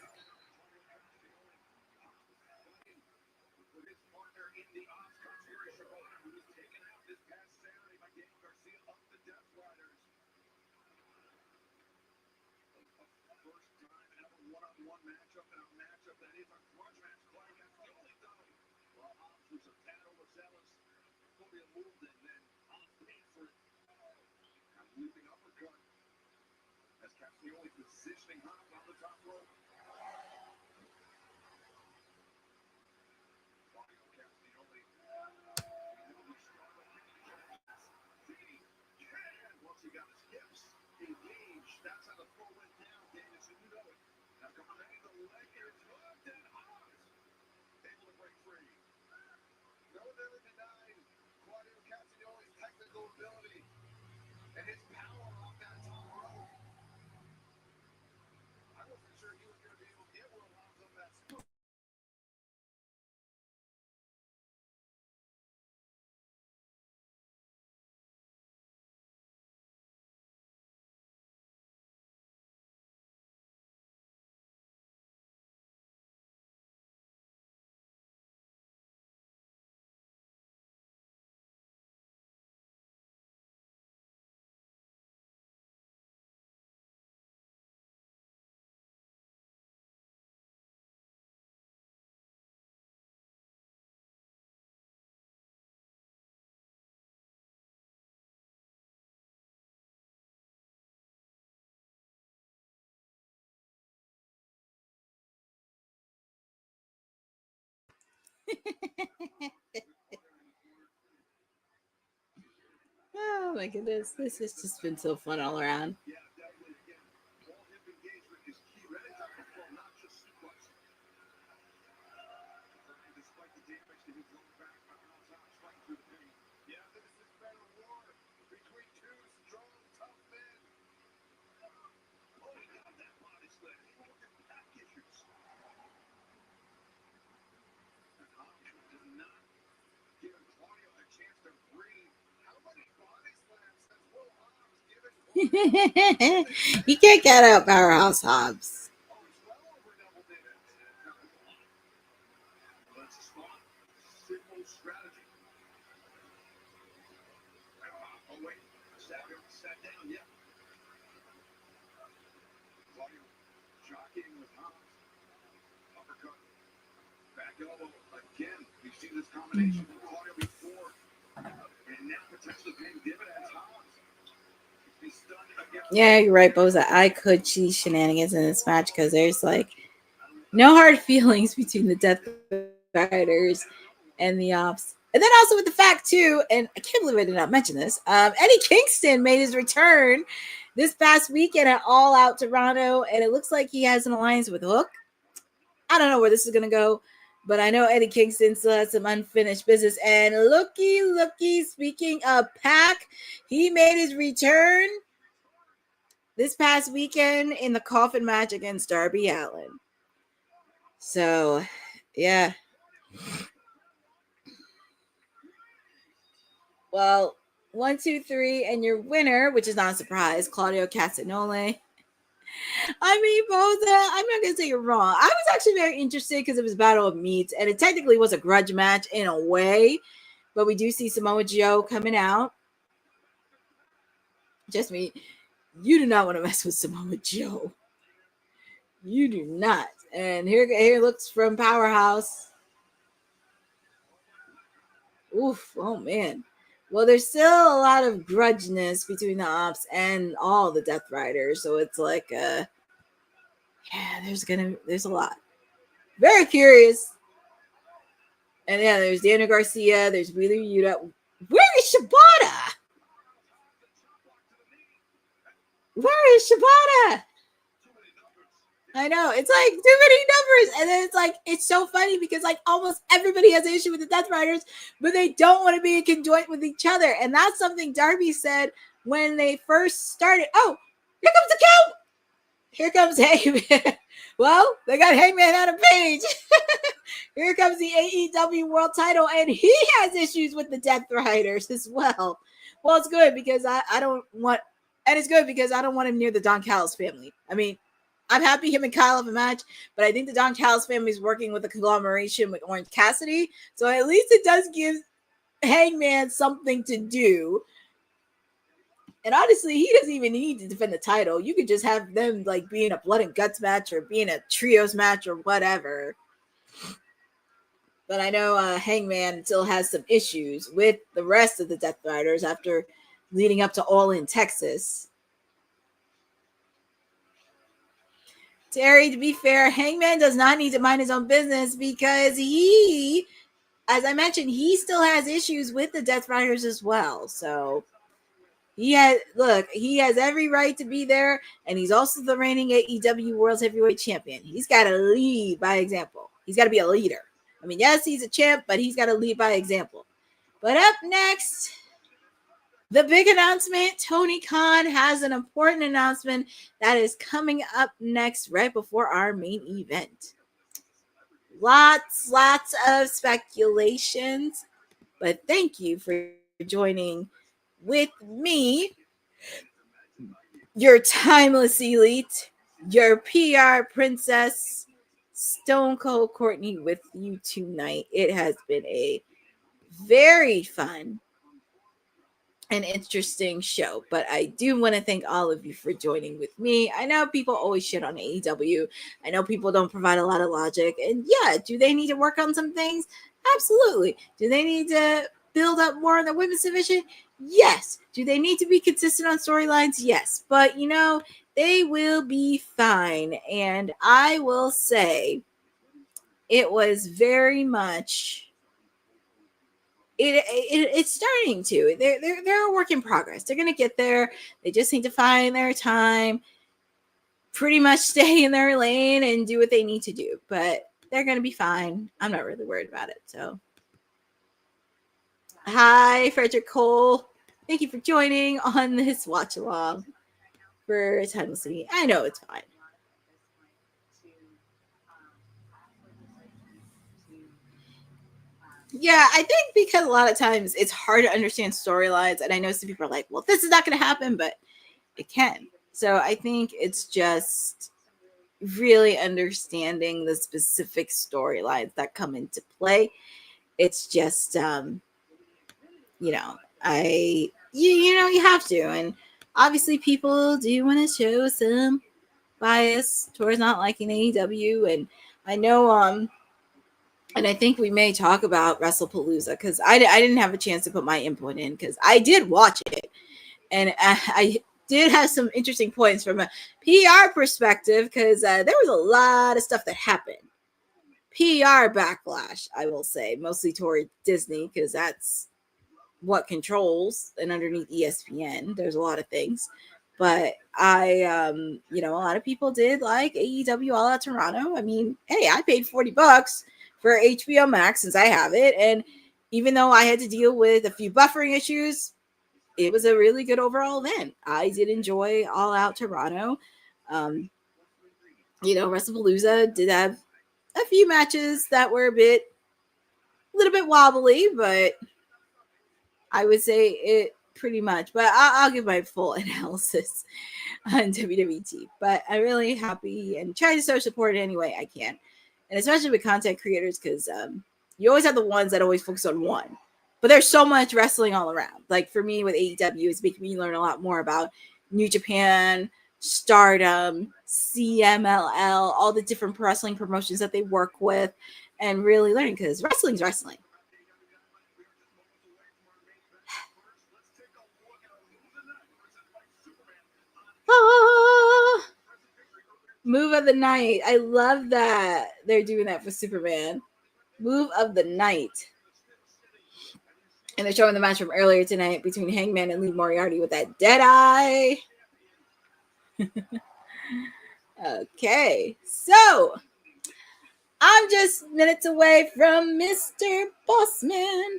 Positioning Hobbs on the top rope. Claudio Castagnoli. Once he got his hips engaged, that's how the throw went down, Davis, and you know it. Now coming out of the leg here, it's hooked, and Hobbs able to break free. No one ever denied Claudio Castagnoli's technical ability and his power off that top rope. I wasn't sure he was going to be able to get Will Hobbs up that spot. Oh my goodness, this has just been so fun all around. Yeah, definitely. Again, ball hip engagement is key. Right into the flow, not just suplex. Despite the damage to his lower back, Powerhouse Hobbs fighting through the pain. Yeah, this has been a war between two strong, tough men. Oh, he got that body slam. He won't get back issues. And Hobbs does not give Claudio a chance to breathe. How many body slams has Will Hobbs given Claudio? You can't get out Powerhouse Hobbs. Oh, it's well over double digits. Let's spot simple strategy. Oh, wait. Sat down, yeah. Claudio jockeying with Hobbs. Uppercut. Back elbow again. We've seen this combination with Claudio before. And now potentially paying dividends. Hobbs. He's stunned again. Yeah, you're right, Boza. I could see shenanigans in this match because there's like no hard feelings between the Death Riders and the Ops. And then also with the fact too, and I can't believe I did not mention this, Eddie Kingston made his return this past weekend at All Out Toronto, and it looks like he has an alliance with Hook. I don't know where this is going to go, but I know Eddie Kingston still has some unfinished business. And looky, speaking of Pac, he made his return this past weekend in the coffin match against Darby Allin. So, yeah. Well, 1, 2, 3, and your winner, which is not a surprise, Claudio Castagnoli. I mean, both. I'm not gonna say you're wrong. I was actually very interested because it was Battle of Meats, and it technically was a grudge match in a way. But we do see Samoa Joe coming out. Just me. You do not want to mess with Samoa Joe. You do not. And here looks from Powerhouse. Oof. Oh man. Well, there's still a lot of grudginess between the Ops and all the Death Riders, so it's like, yeah, there's a lot. Very curious. And yeah, there's Daniel Garcia, there's Wheeler Yuta. Where is Shibata? Where is Shibata? I know, it's like too many numbers. And then it's like, it's so funny because like almost everybody has an issue with the Death Riders, but they don't want to be in conjoint with each other. And that's something Darby said when they first started. Oh, here comes the count. Here comes Hangman. Well, they got Hangman on a page. Here comes the AEW World Title, and he has issues with the Death Riders as well. Well, it's good because I don't want, and it's good because I don't want him near the Don Callis family. I mean, I'm happy him and Kyle have a match, but I think the Don Callis family is working with a conglomeration with Orange Cassidy, so at least it does give Hangman something to do. And honestly, he doesn't even need to defend the title. You could just have them like be in a blood and guts match or be in a trios match or whatever. But I know Hangman still has some issues with the rest of the Death Riders after leading up to All In Texas. Terry, to be fair, Hangman does not need to mind his own business because he, as I mentioned, he still has issues with the Death Riders as well. So he has every right to be there, and he's also the reigning AEW World Heavyweight Champion. He's got to lead by example. He's got to be a leader. I mean, yes, he's a champ, but he's got to lead by example. But up next, the big announcement. Tony Khan has an important announcement that is coming up next right before our main event. Lots of speculations, but thank you for joining with me, your timeless elite, your PR princess, Stone Cold Courtney, with you tonight. It has been a very fun and interesting show, but I do want to thank all of you for joining with me. I know people always shit on AEW. I know people don't provide a lot of logic, and yeah, do they need to work on some things? Absolutely. Do they need to build up more on the women's division? Yes. Do they need to be consistent on storylines? Yes. But you know, they will be fine. And I will say it was very much it's starting to. They're a work in progress. They're gonna get there. They just need to find their time, pretty much stay in their lane and do what they need to do. But they're gonna be fine. I'm not really worried about it. So hi, Frederick Cole. Thank you for joining on this watch along for Timelessly. I know it's fine. Yeah, I think because a lot of times it's hard to understand storylines, and I know some people are like, well, this is not going to happen, but it can. So I think it's just really understanding the specific storylines that come into play. It's just, you know, you have to. And obviously people do want to show some bias towards not liking AEW. And I know, and I think we may talk about WrestlePalooza because I didn't have a chance to put my input in because I did watch it. And I did have some interesting points from a PR perspective because there was a lot of stuff that happened. PR backlash, I will say, mostly toward Disney because that's what controls, and underneath ESPN, there's a lot of things. But I, you know, a lot of people did like AEW All Out Toronto. I mean, hey, I paid $40 for HBO Max since I have it. And even though I had to deal with a few buffering issues, it was a really good overall event. I did enjoy All Out Toronto. You know, WrestlePalooza did have a few matches that were a little bit wobbly, but I would say it pretty much, but I'll give my full analysis on WWT. But I'm really happy and try to start supporting any way I can, and especially with content creators, because you always have the ones that always focus on one, but there's so much wrestling all around. Like for me with AEW, it's making me learn a lot more about New Japan, Stardom, CMLL, all the different wrestling promotions that they work with, and really learning, because wrestling's wrestling. Move of the night. I love that they're doing that for Superman. Move of the night. And they're showing the match from earlier tonight between Hangman and Lee Moriarty with that dead eye. Okay, so I'm just minutes away from Mr. Bossman.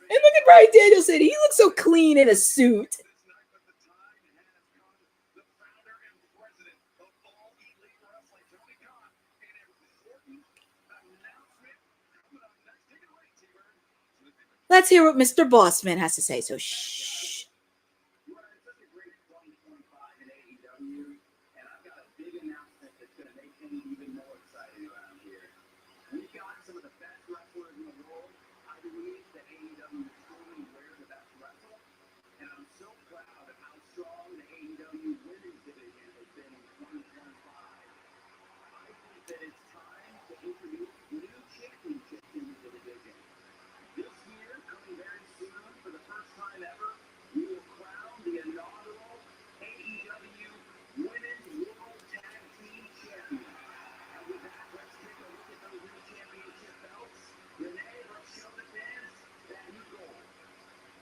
And look at Brian Danielson. He looks so clean in a suit. Let's hear what Mr. Bossman has to say. So, shh.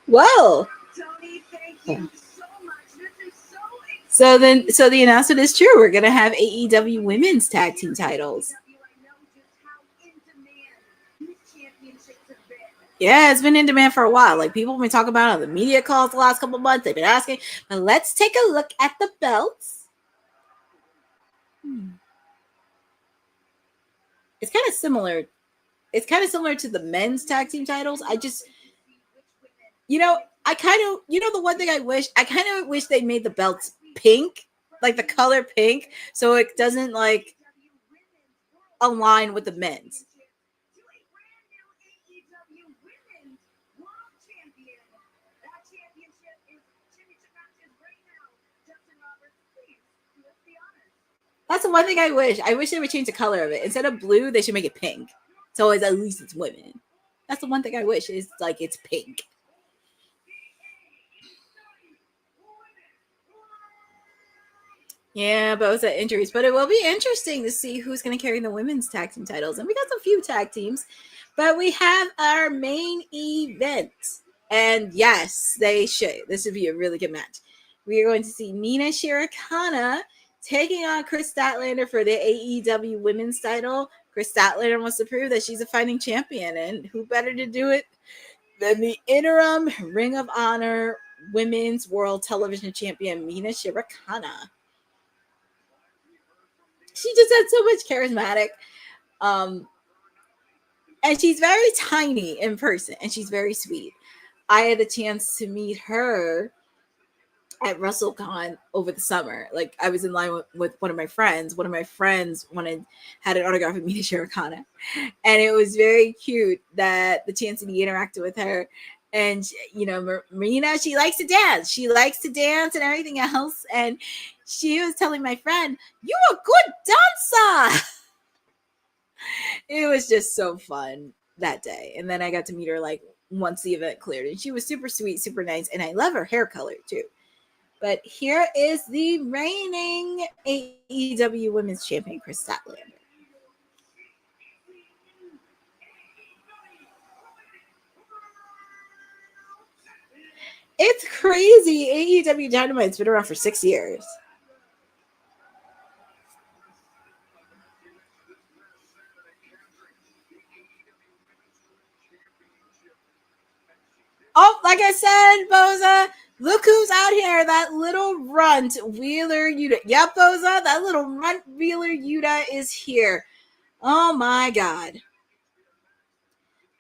Whoa. Tony, thank you so much. This is So the announcement is true. We're gonna have AEW Women's Tag Team titles. Yeah, it's been in demand for a while. Like people have been talking about it on the media calls the last couple of months. They've been asking. But let's take a look at the belts. It's kind of similar. It's kind of similar to the men's tag team titles. I just, the one thing I kind of wish they made the belts pink, like the color pink, so it doesn't like align with the men's. That's the one thing I wish. I wish they would change the color of it. Instead of blue, they should make it pink. So at least it's women. That's the one thing I wish is like it's pink. Yeah, both injuries. But it will be interesting to see who's going to carry the women's tag team titles. And we got some few tag teams. But we have our main event. And yes, they should. This would be a really good match. We are going to see Mina Shirakawa taking on Kris Statlander for the AEW Women's title. Kris Statlander wants to prove that she's a fighting champion, and who better to do it than the interim Ring of Honor Women's World Television Champion, Mina Shirakawa. She just had so much charismatic. And she's very tiny in person, and she's very sweet. I had a chance to meet her at WrestleCon over the summer. Like I was in line with one of my friends. One of my friends had an autograph with Mina Shirakawa, and it was very cute that the chance to be interacted with her. And Marina, she likes to dance. She likes to dance and everything else. And she was telling my friend, "You a good dancer." It was just so fun that day. And then I got to meet her like once the event cleared, and she was super sweet, super nice, and I love her hair color too. But here is the reigning AEW Women's Champion, Kris Statlander. It's crazy. AEW Dynamite's been around for 6 years. Oh, like I said, Boza, look who's out here. That little runt, Wheeler Yuta. Yep, Boza, that little runt, Wheeler Yuta is here. Oh, my God.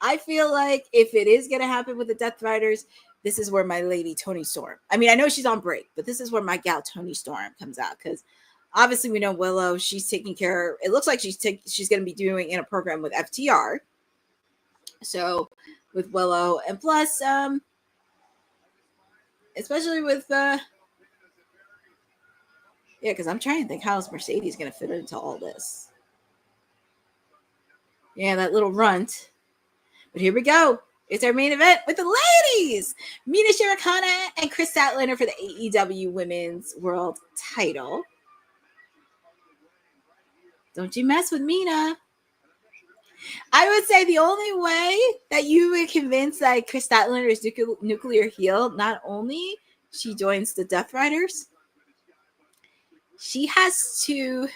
I feel like if it is going to happen with the Death Riders, this is where my lady Toni Storm. I mean, I know she's on break, but this is where my gal Toni Storm comes out because obviously we know Willow. She's taking care. It looks like she's going to be doing in a program with FTR. So with Willow, and plus, especially with because I'm trying to think how is Mercedes going to fit into all this. Yeah, that little runt. But here we go. It's our main event with the ladies. Mina Shirakawa and Kris Statlander for the AEW Women's World Title. Don't you mess with Mina. I would say the only way that you would convince that Kris Statlander is nuclear heel, not only she joins the Death Riders, she has to...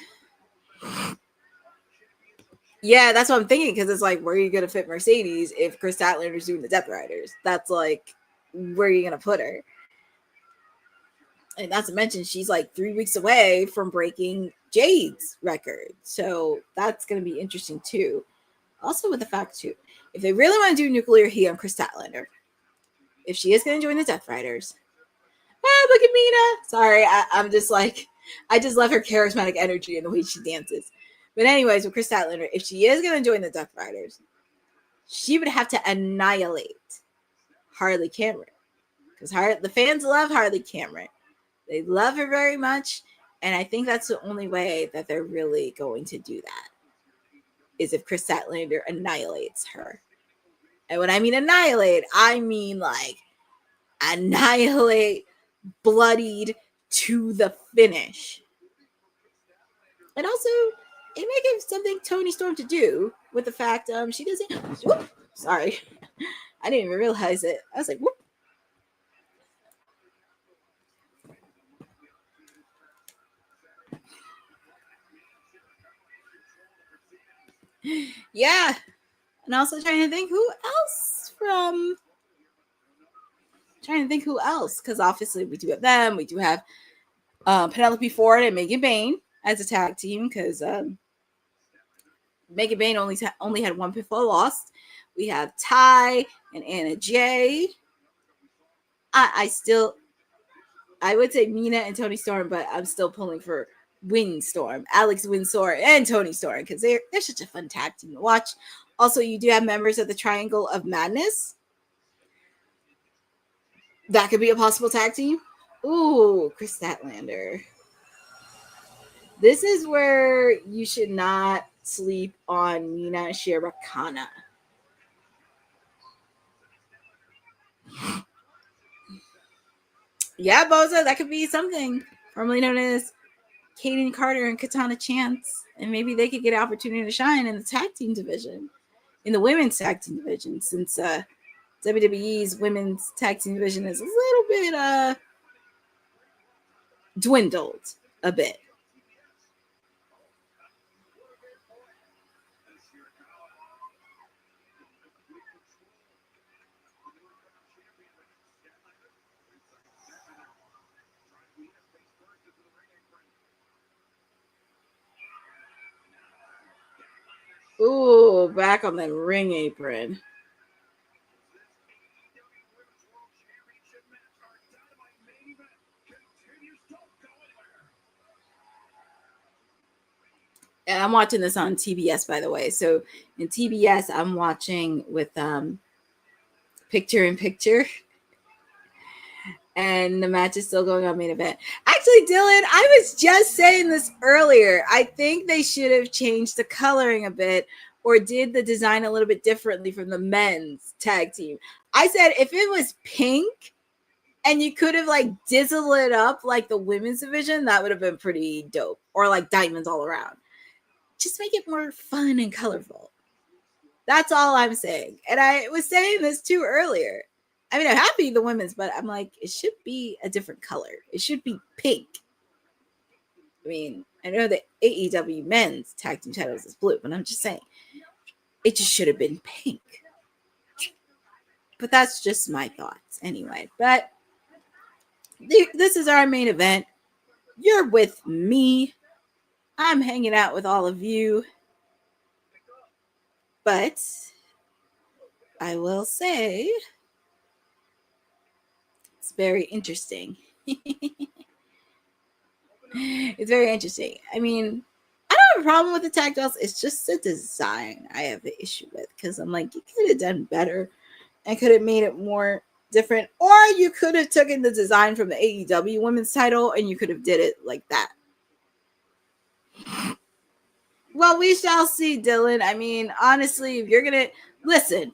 Yeah, that's what I'm thinking, because it's like, where are you going to fit Mercedes if Kris Statlander is doing the Death Riders? That's like, where are you going to put her? And not to mention, she's like 3 weeks away from breaking Jade's record. So that's going to be interesting too. Also with the fact too, if they really want to do nuclear heat on Kris Statlander, if she is going to join the Death Riders, look at Mina. Sorry, I'm just like, I just love her charismatic energy and the way she dances. But anyways, with Kris Statlander, if she is going to join the Death Riders, she would have to annihilate Harley Cameron. Because the fans love Harley Cameron. They love her very much. And I think that's the only way that they're really going to do that, is if Kris Statlander annihilates her. And when I mean annihilate, I mean like annihilate, bloodied to the finish. And also, it may give something Toni Storm to do with the fact she doesn't. Whoop, sorry, I didn't even realize it. I was like, whoop. Yeah, and also trying to think who else because obviously we do have them. We do have Penelope Ford and Megan Bayne as a tag team because Megan Bayne only had one pinfall lost. We have Ty and Anna Jay. I would say Mina and Toni Storm, but I'm still pulling for Windstorm, Alex Windstorm, and Toni Storm because they're such a fun tag team to watch. Also, you do have members of the Triangle of Madness. That could be a possible tag team. Ooh, Kris Statlander. This is where you should not sleep on Mina Shirakawa. Yeah, Boza, that could be something. Formerly known as Kaden Carter and Katana Chance. And maybe they could get an opportunity to shine in the tag team division. In the women's tag team division. Since WWE's women's tag team division is a little bit dwindled a bit. Ooh, back on the ring apron. And I'm watching this on TBS, by the way. So in TBS, I'm watching with picture in picture. And the match is still going on main event. Actually, Dylan, I was just saying this earlier. I think they should have changed the coloring a bit or did the design a little bit differently from the men's tag team. I said if it was pink and you could have like dizzled it up like the women's division, that would have been pretty dope. Or like diamonds all around. Just make it more fun and colorful. That's all I'm saying. And I was saying this too earlier. I mean, I'm happy the women's, but I'm like, it should be a different color. It should be pink. I mean, I know the AEW men's tag team titles is blue, but I'm just saying, it just should have been pink. But that's just my thoughts anyway. But this is our main event. You're with me. I'm hanging out with all of you. But I will say it's very interesting. It's very interesting. I mean, I don't have a problem with the tag belts. It's just the design I have an issue with, because I'm like, you could have done better and could have made it more different, or you could have taken the design from the AEW women's title and you could have did it like that. Well, we shall see, Dylan. I mean, honestly, if you're gonna listen,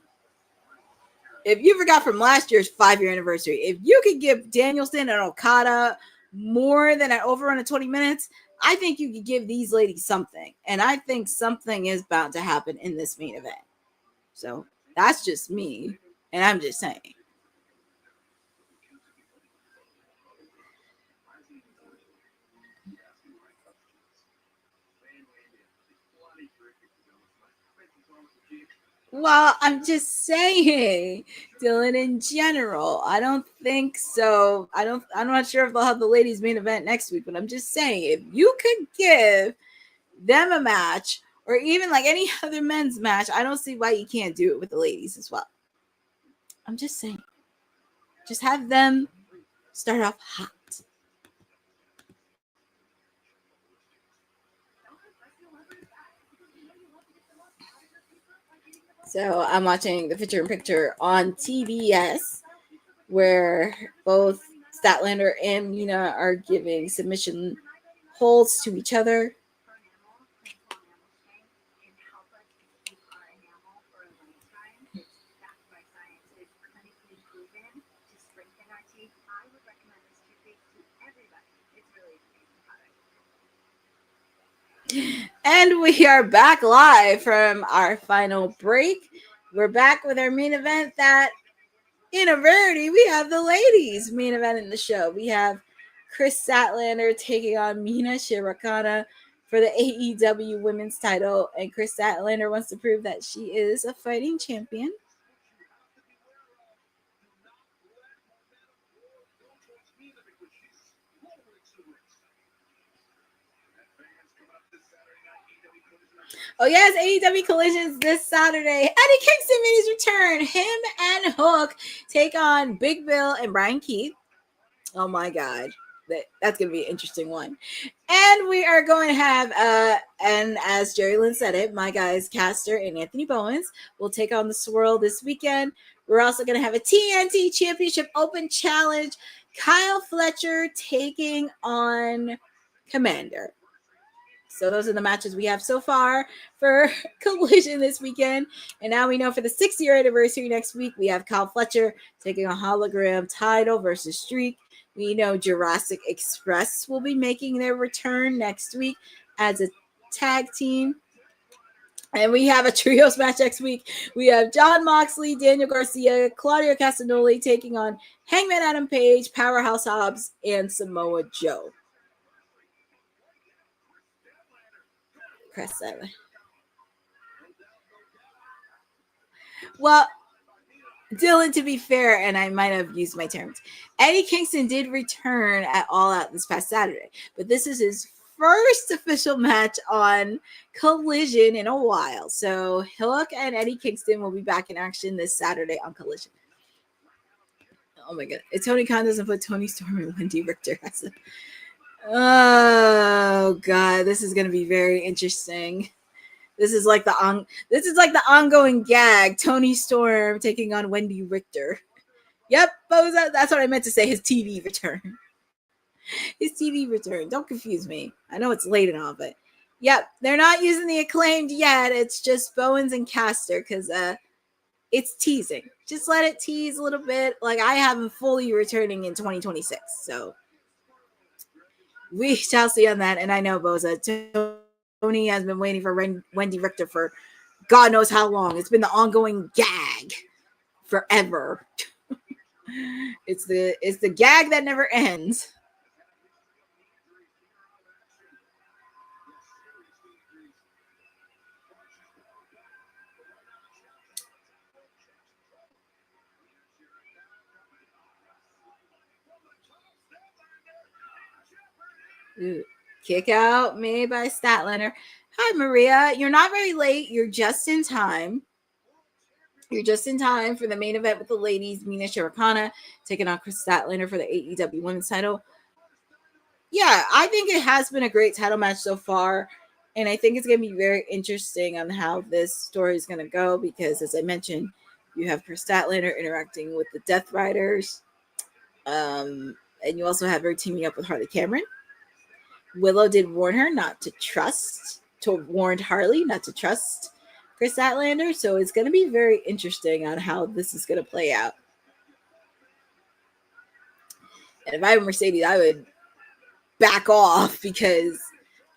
if you forgot from last year's 5-year anniversary, if you could give Danielson and Okada more than an overrun of 20 minutes, I think you could give these ladies something. And I think something is bound to happen in this main event. So that's just me. And I'm just saying. Well, I'm just saying, Dylan, in general, I don't think so. I'm not sure if they'll have the ladies main event next week, but I'm just saying, if you could give them a match or even like any other men's match, I don't see why you can't do it with the ladies as well. I'm just saying, just have them start off hot. So I'm watching the picture-in-picture on TBS, where both Statlander and Mina are giving submission holds to each other. And we are back live from our final break. We're back with our main event that, in a rarity, we have the ladies main event in the show. We have Kris Statlander taking on Mina Shirakawa for the AEW women's title. And Kris Statlander wants to prove that she is a fighting champion. Oh, yes, AEW Collisions this Saturday. Eddie Kingston made his return. Him and Hook take on Big Bill and Brian Keith. Oh, my God. That's going to be an interesting one. And we are going to have, and as Jerry Lynn said it, my guys, Caster and Anthony Bowens will take on the Swirl this weekend. We're also going to have a TNT Championship Open Challenge. Kyle Fletcher taking on Commander. So those are the matches we have so far for Collision this weekend. And now we know for the 6-year anniversary next week, we have Kyle Fletcher taking a Hologram title versus Streak. We know Jurassic Express will be making their return next week as a tag team. And we have a trios match next week. We have Jon Moxley, Daniel Garcia, Claudio Castagnoli taking on Hangman Adam Page, Powerhouse Hobbs, and Samoa Joe. Press 7. Well, Dylan, to be fair, and I might have used my terms, Eddie Kingston did return at All Out this past Saturday, but this is his first official match on Collision in a while. So Hook and Eddie Kingston will be back in action this Saturday on Collision. Oh my God. If Tony Khan doesn't put Tony Storm and Wendy Richter as it. Oh God, this is going to be very interesting. This is like the ongoing gag. Tony Storm taking on Wendy Richter. Yep, Boza, that's what I meant to say. His TV return. His TV return. Don't confuse me. I know it's late and all, but yep, they're not using the Acclaimed yet. It's just Bowens and Caster because it's teasing. Just let it tease a little bit. Like I have him fully returning in 2026. So we shall see on that. And I know Boza, Tony has been waiting for Wendy Richter for God knows how long. It's been the ongoing gag forever. It's the gag that never ends. Ooh, kick out made by Statlander. Hi, Maria. You're not very late. You're just in time. You're just in time for the main event with the ladies. Mina Shirakawa taking on Kris Statlander for the AEW Women's title. Yeah, I think it has been a great title match so far. And I think it's going to be very interesting on how this story is going to go because, as I mentioned, you have Kris Statlander interacting with the Death Riders. And you also have her teaming up with Harley Cameron. Willow did warn her not to trust, warned Harley not to trust Kris Statlander. So it's going to be very interesting on how this is going to play out. And if I were Mercedes, I would back off because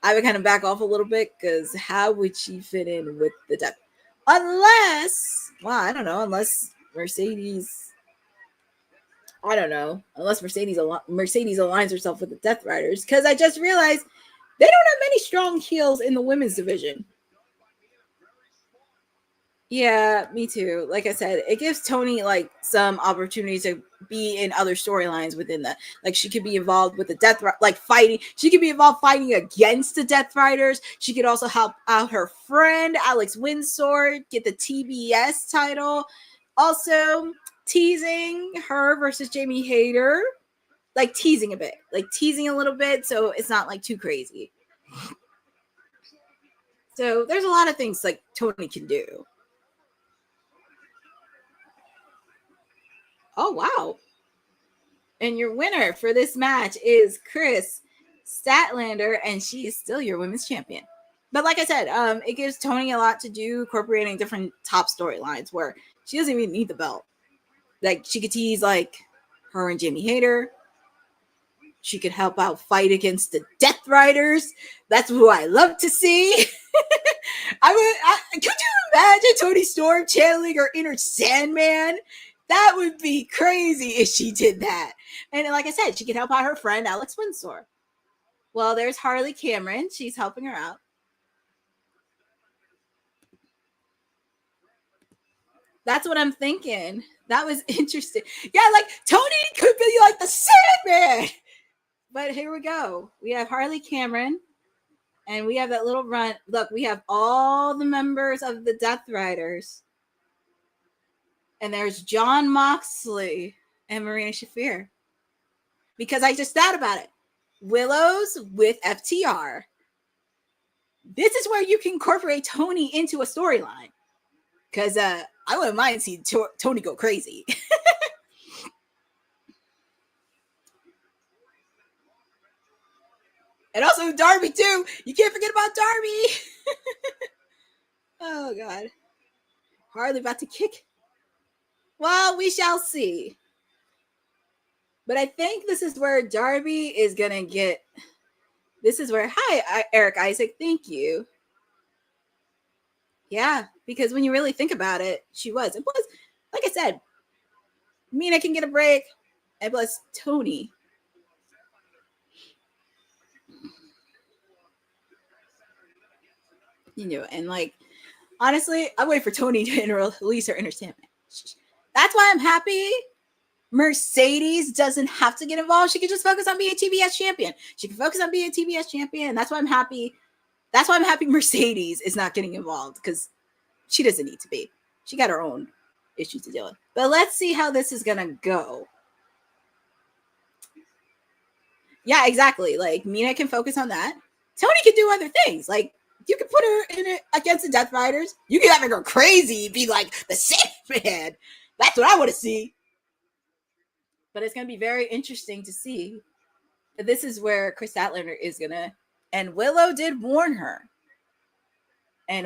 I would kind of back off a little bit because how would she fit in with the Death? Unless Mercedes aligns herself with the Death Riders, because I just realized they don't have many strong heels in the women's division. Yeah, me too. Like I said, it gives Tony like some opportunities to be in other storylines within that. Like she could be involved with the fighting. She could be involved fighting against the Death Riders. She could also help out her friend Alex Windsor get the TBS title. Also teasing her versus Jamie Hayter, like teasing a little bit, so it's not like too crazy. So there's a lot of things like Tony can do. Oh, wow. And your winner for this match is Kris Statlander, and she is still your women's champion. But like I said, it gives Tony a lot to do, incorporating different top storylines where she doesn't even need the belt. Like, she could tease, like, her and Jamie Hayter. She could help out fight against the Death Riders. That's who I love to see. Could you imagine Toni Storm channeling her inner Sandman? That would be crazy if she did that. And like I said, she could help out her friend, Alex Windsor. Well, there's Harley Cameron. She's helping her out. That's what I'm thinking. That was interesting. Yeah, like Tony could be like the Sandman. But here we go. We have Harley Cameron. And we have that little run. Look, we have all the members of the Death Riders. And there's Jon Moxley and Marina Shafir. Because I just thought about it. Willow's with FTR. This is where you can incorporate Tony into a storyline. Because I wouldn't mind seeing Tony go crazy. And also Darby, too. You can't forget about Darby. Oh, God. Harley about to kick. Well, we shall see. But I think this is where Darby is going to get... This is where... Hi, Eric Isaac. Thank you. Yeah, because when you really think about it, she was. And plus, like I said, Mina can get a break. And plus, Tony. You know, and like, honestly, I wait for Tony to release her inner Sandman. That's why I'm happy Mercedes doesn't have to get involved. She can just focus on being a TBS champion. She can focus on being a TBS champion. That's why I'm happy. That's why I'm happy Mercedes is not getting involved, because she doesn't need to be. She got her own issues to deal with. But let's see how this is going to go. Yeah, exactly. Like, Mina can focus on that. Tony can do other things. Like, you can put her in it against the Death Riders. You can have her go crazy and be like the Sandman. That's what I want to see. But it's going to be very interesting to see. This is where Kris Statlander is going to... And Willow did warn her. And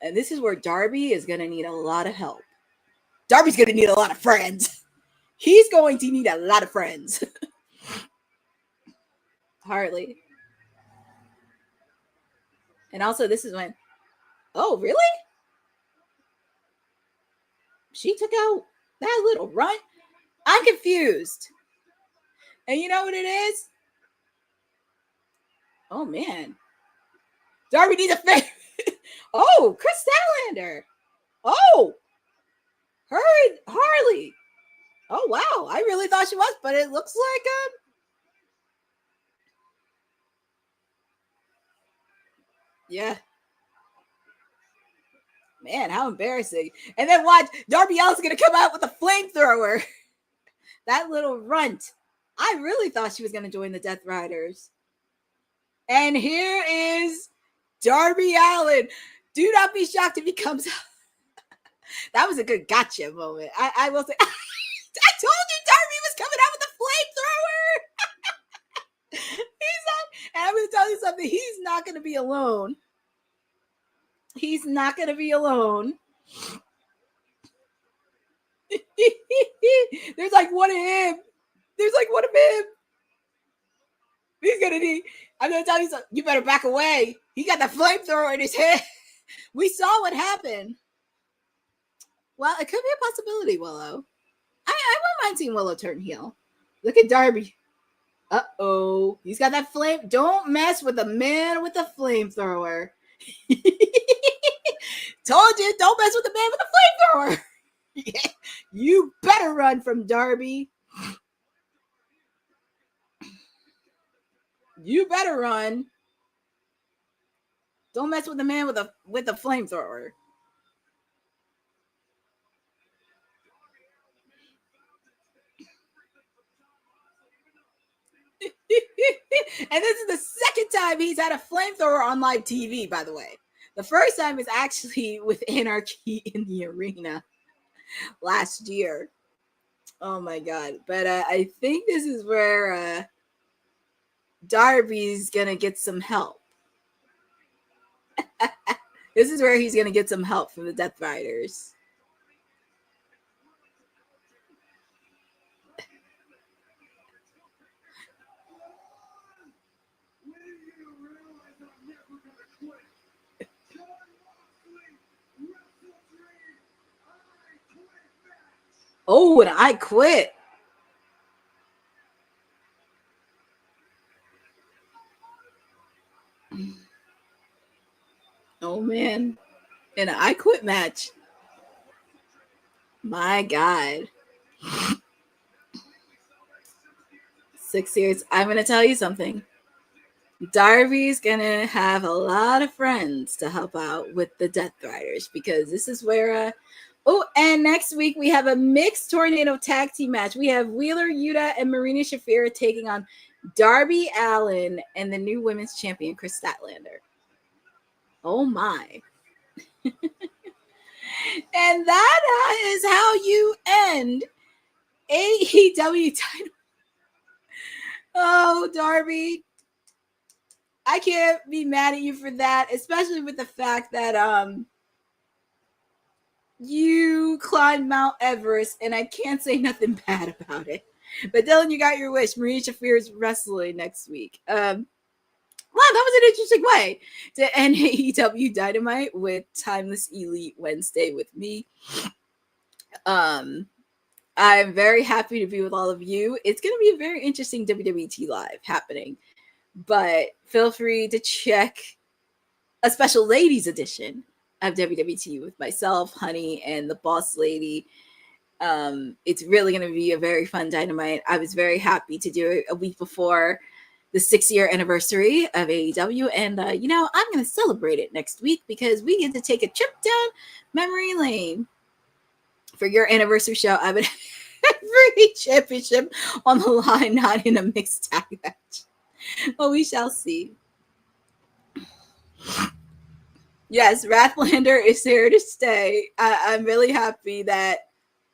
this is where Darby is going to need a lot of help. Darby's going to need a lot of friends. He's going to need a lot of friends. Harley. And also, this is when... Oh, really? She took out that little runt? I'm confused. And you know what it is? Oh, man. Darby needs a favor. Oh, Kris Statlander. Oh. Her and Harley. Oh, wow. I really thought she was, but it looks like... Yeah. man, how embarrassing. And then watch, Darby Allin's going to come out with a flamethrower. That little runt. I really thought she was going to join the Death Riders. And here is Darby Allin. Do not be shocked if he comes out. That was a good gotcha moment. I will say, I told you Darby was coming out with a flamethrower. And I'm going to tell you something. He's not going to be alone. He's not going to be alone. There's like one of him. There's like one of him. He's going to need, I'm going to tell you something. You better back away. He got the flamethrower in his head. We saw what happened. Well, it could be a possibility, Willow. I wouldn't mind seeing Willow turn heel. Look at Darby. Uh-oh. He's got that flame. Don't mess with the man with the flamethrower. Told you, don't mess with the man with the flamethrower. Yeah. You better run from Darby. You better run. Don't mess with the man with a flamethrower. And this is the second time he's had a flamethrower on live TV, by the way. The first time is actually with Anarchy in the Arena last year. Oh my God. But I think this is where Darby's going to get some help. This is where he's going to get some help from the Death Riders. Oh, and I quit. Oh, man. And I quit match. My God. 6 years. I'm going to tell you something. Darby's going to have a lot of friends to help out with the Death Riders because this is where... Oh, and next week we have a mixed tornado tag team match. We have Wheeler Yuta and Marina Shafir taking on Darby Allin and the new women's champion, Kris Statlander. Oh, my. And that is how you end AEW Dynamite. Oh, Darby. I can't be mad at you for that, especially with the fact that you climbed Mount Everest, and I can't say nothing bad about it. But Dylan, you got your wish. Marina Shafir is wrestling next week. Wow, that was an interesting way to end AEW Dynamite with Timeless Elite Wednesday with me. I'm very happy to be with all of you. It's going to be a very interesting WWT Live happening. But feel free to check a special ladies edition of WWT with myself, Honey, and the Boss Lady. It's really going to be a very fun Dynamite. I was very happy to do it a week before the 6-year anniversary of AEW. And, I'm going to celebrate it next week because we get to take a trip down memory lane for your anniversary show. I would have every championship on the line, not in a mixed tag match. Well, we shall see. Yes, Wrestledream is here to stay. I'm really happy that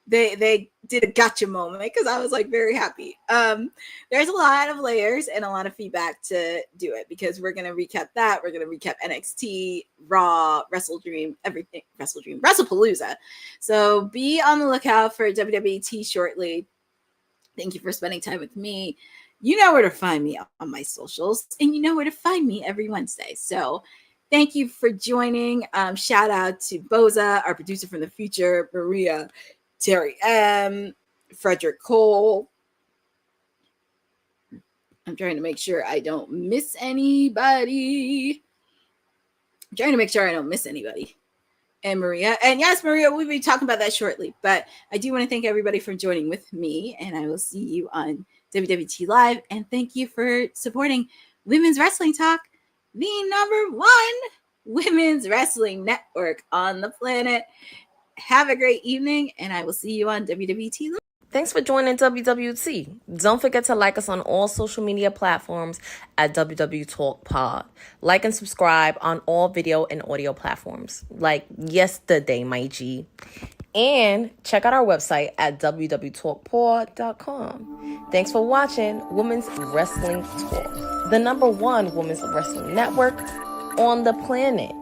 they did a gotcha moment because I was like very happy. There's a lot of layers and a lot of feedback to do it because we're going to recap that. We're going to recap NXT, Raw, Wrestledream, everything, Wrestledream, WrestlePalooza. So be on the lookout for WWT shortly. Thank you for spending time with me. You know where to find me on my socials, and you know where to find me every Wednesday. So thank you for joining. Shout out to Boza, our producer from the future, Maria, Terry M, Frederick Cole. I'm trying to make sure I don't miss anybody. And Maria. And yes, Maria, we'll be talking about that shortly. But I do want to thank everybody for joining with me. And I will see you on WWT Live. And thank you for supporting Women's Wrestling Talk, the number one women's wrestling network on the planet. Have a great evening, and I will see you on WWT. Thanks for joining WWT. Don't forget to like us on all social media platforms at WW Talk Pod. Like and subscribe on all video and audio platforms, like yesterday, my G. And check out our website at www.talkpod.com. Thanks for watching Women's Wrestling Talk, the #1 women's wrestling network on the planet.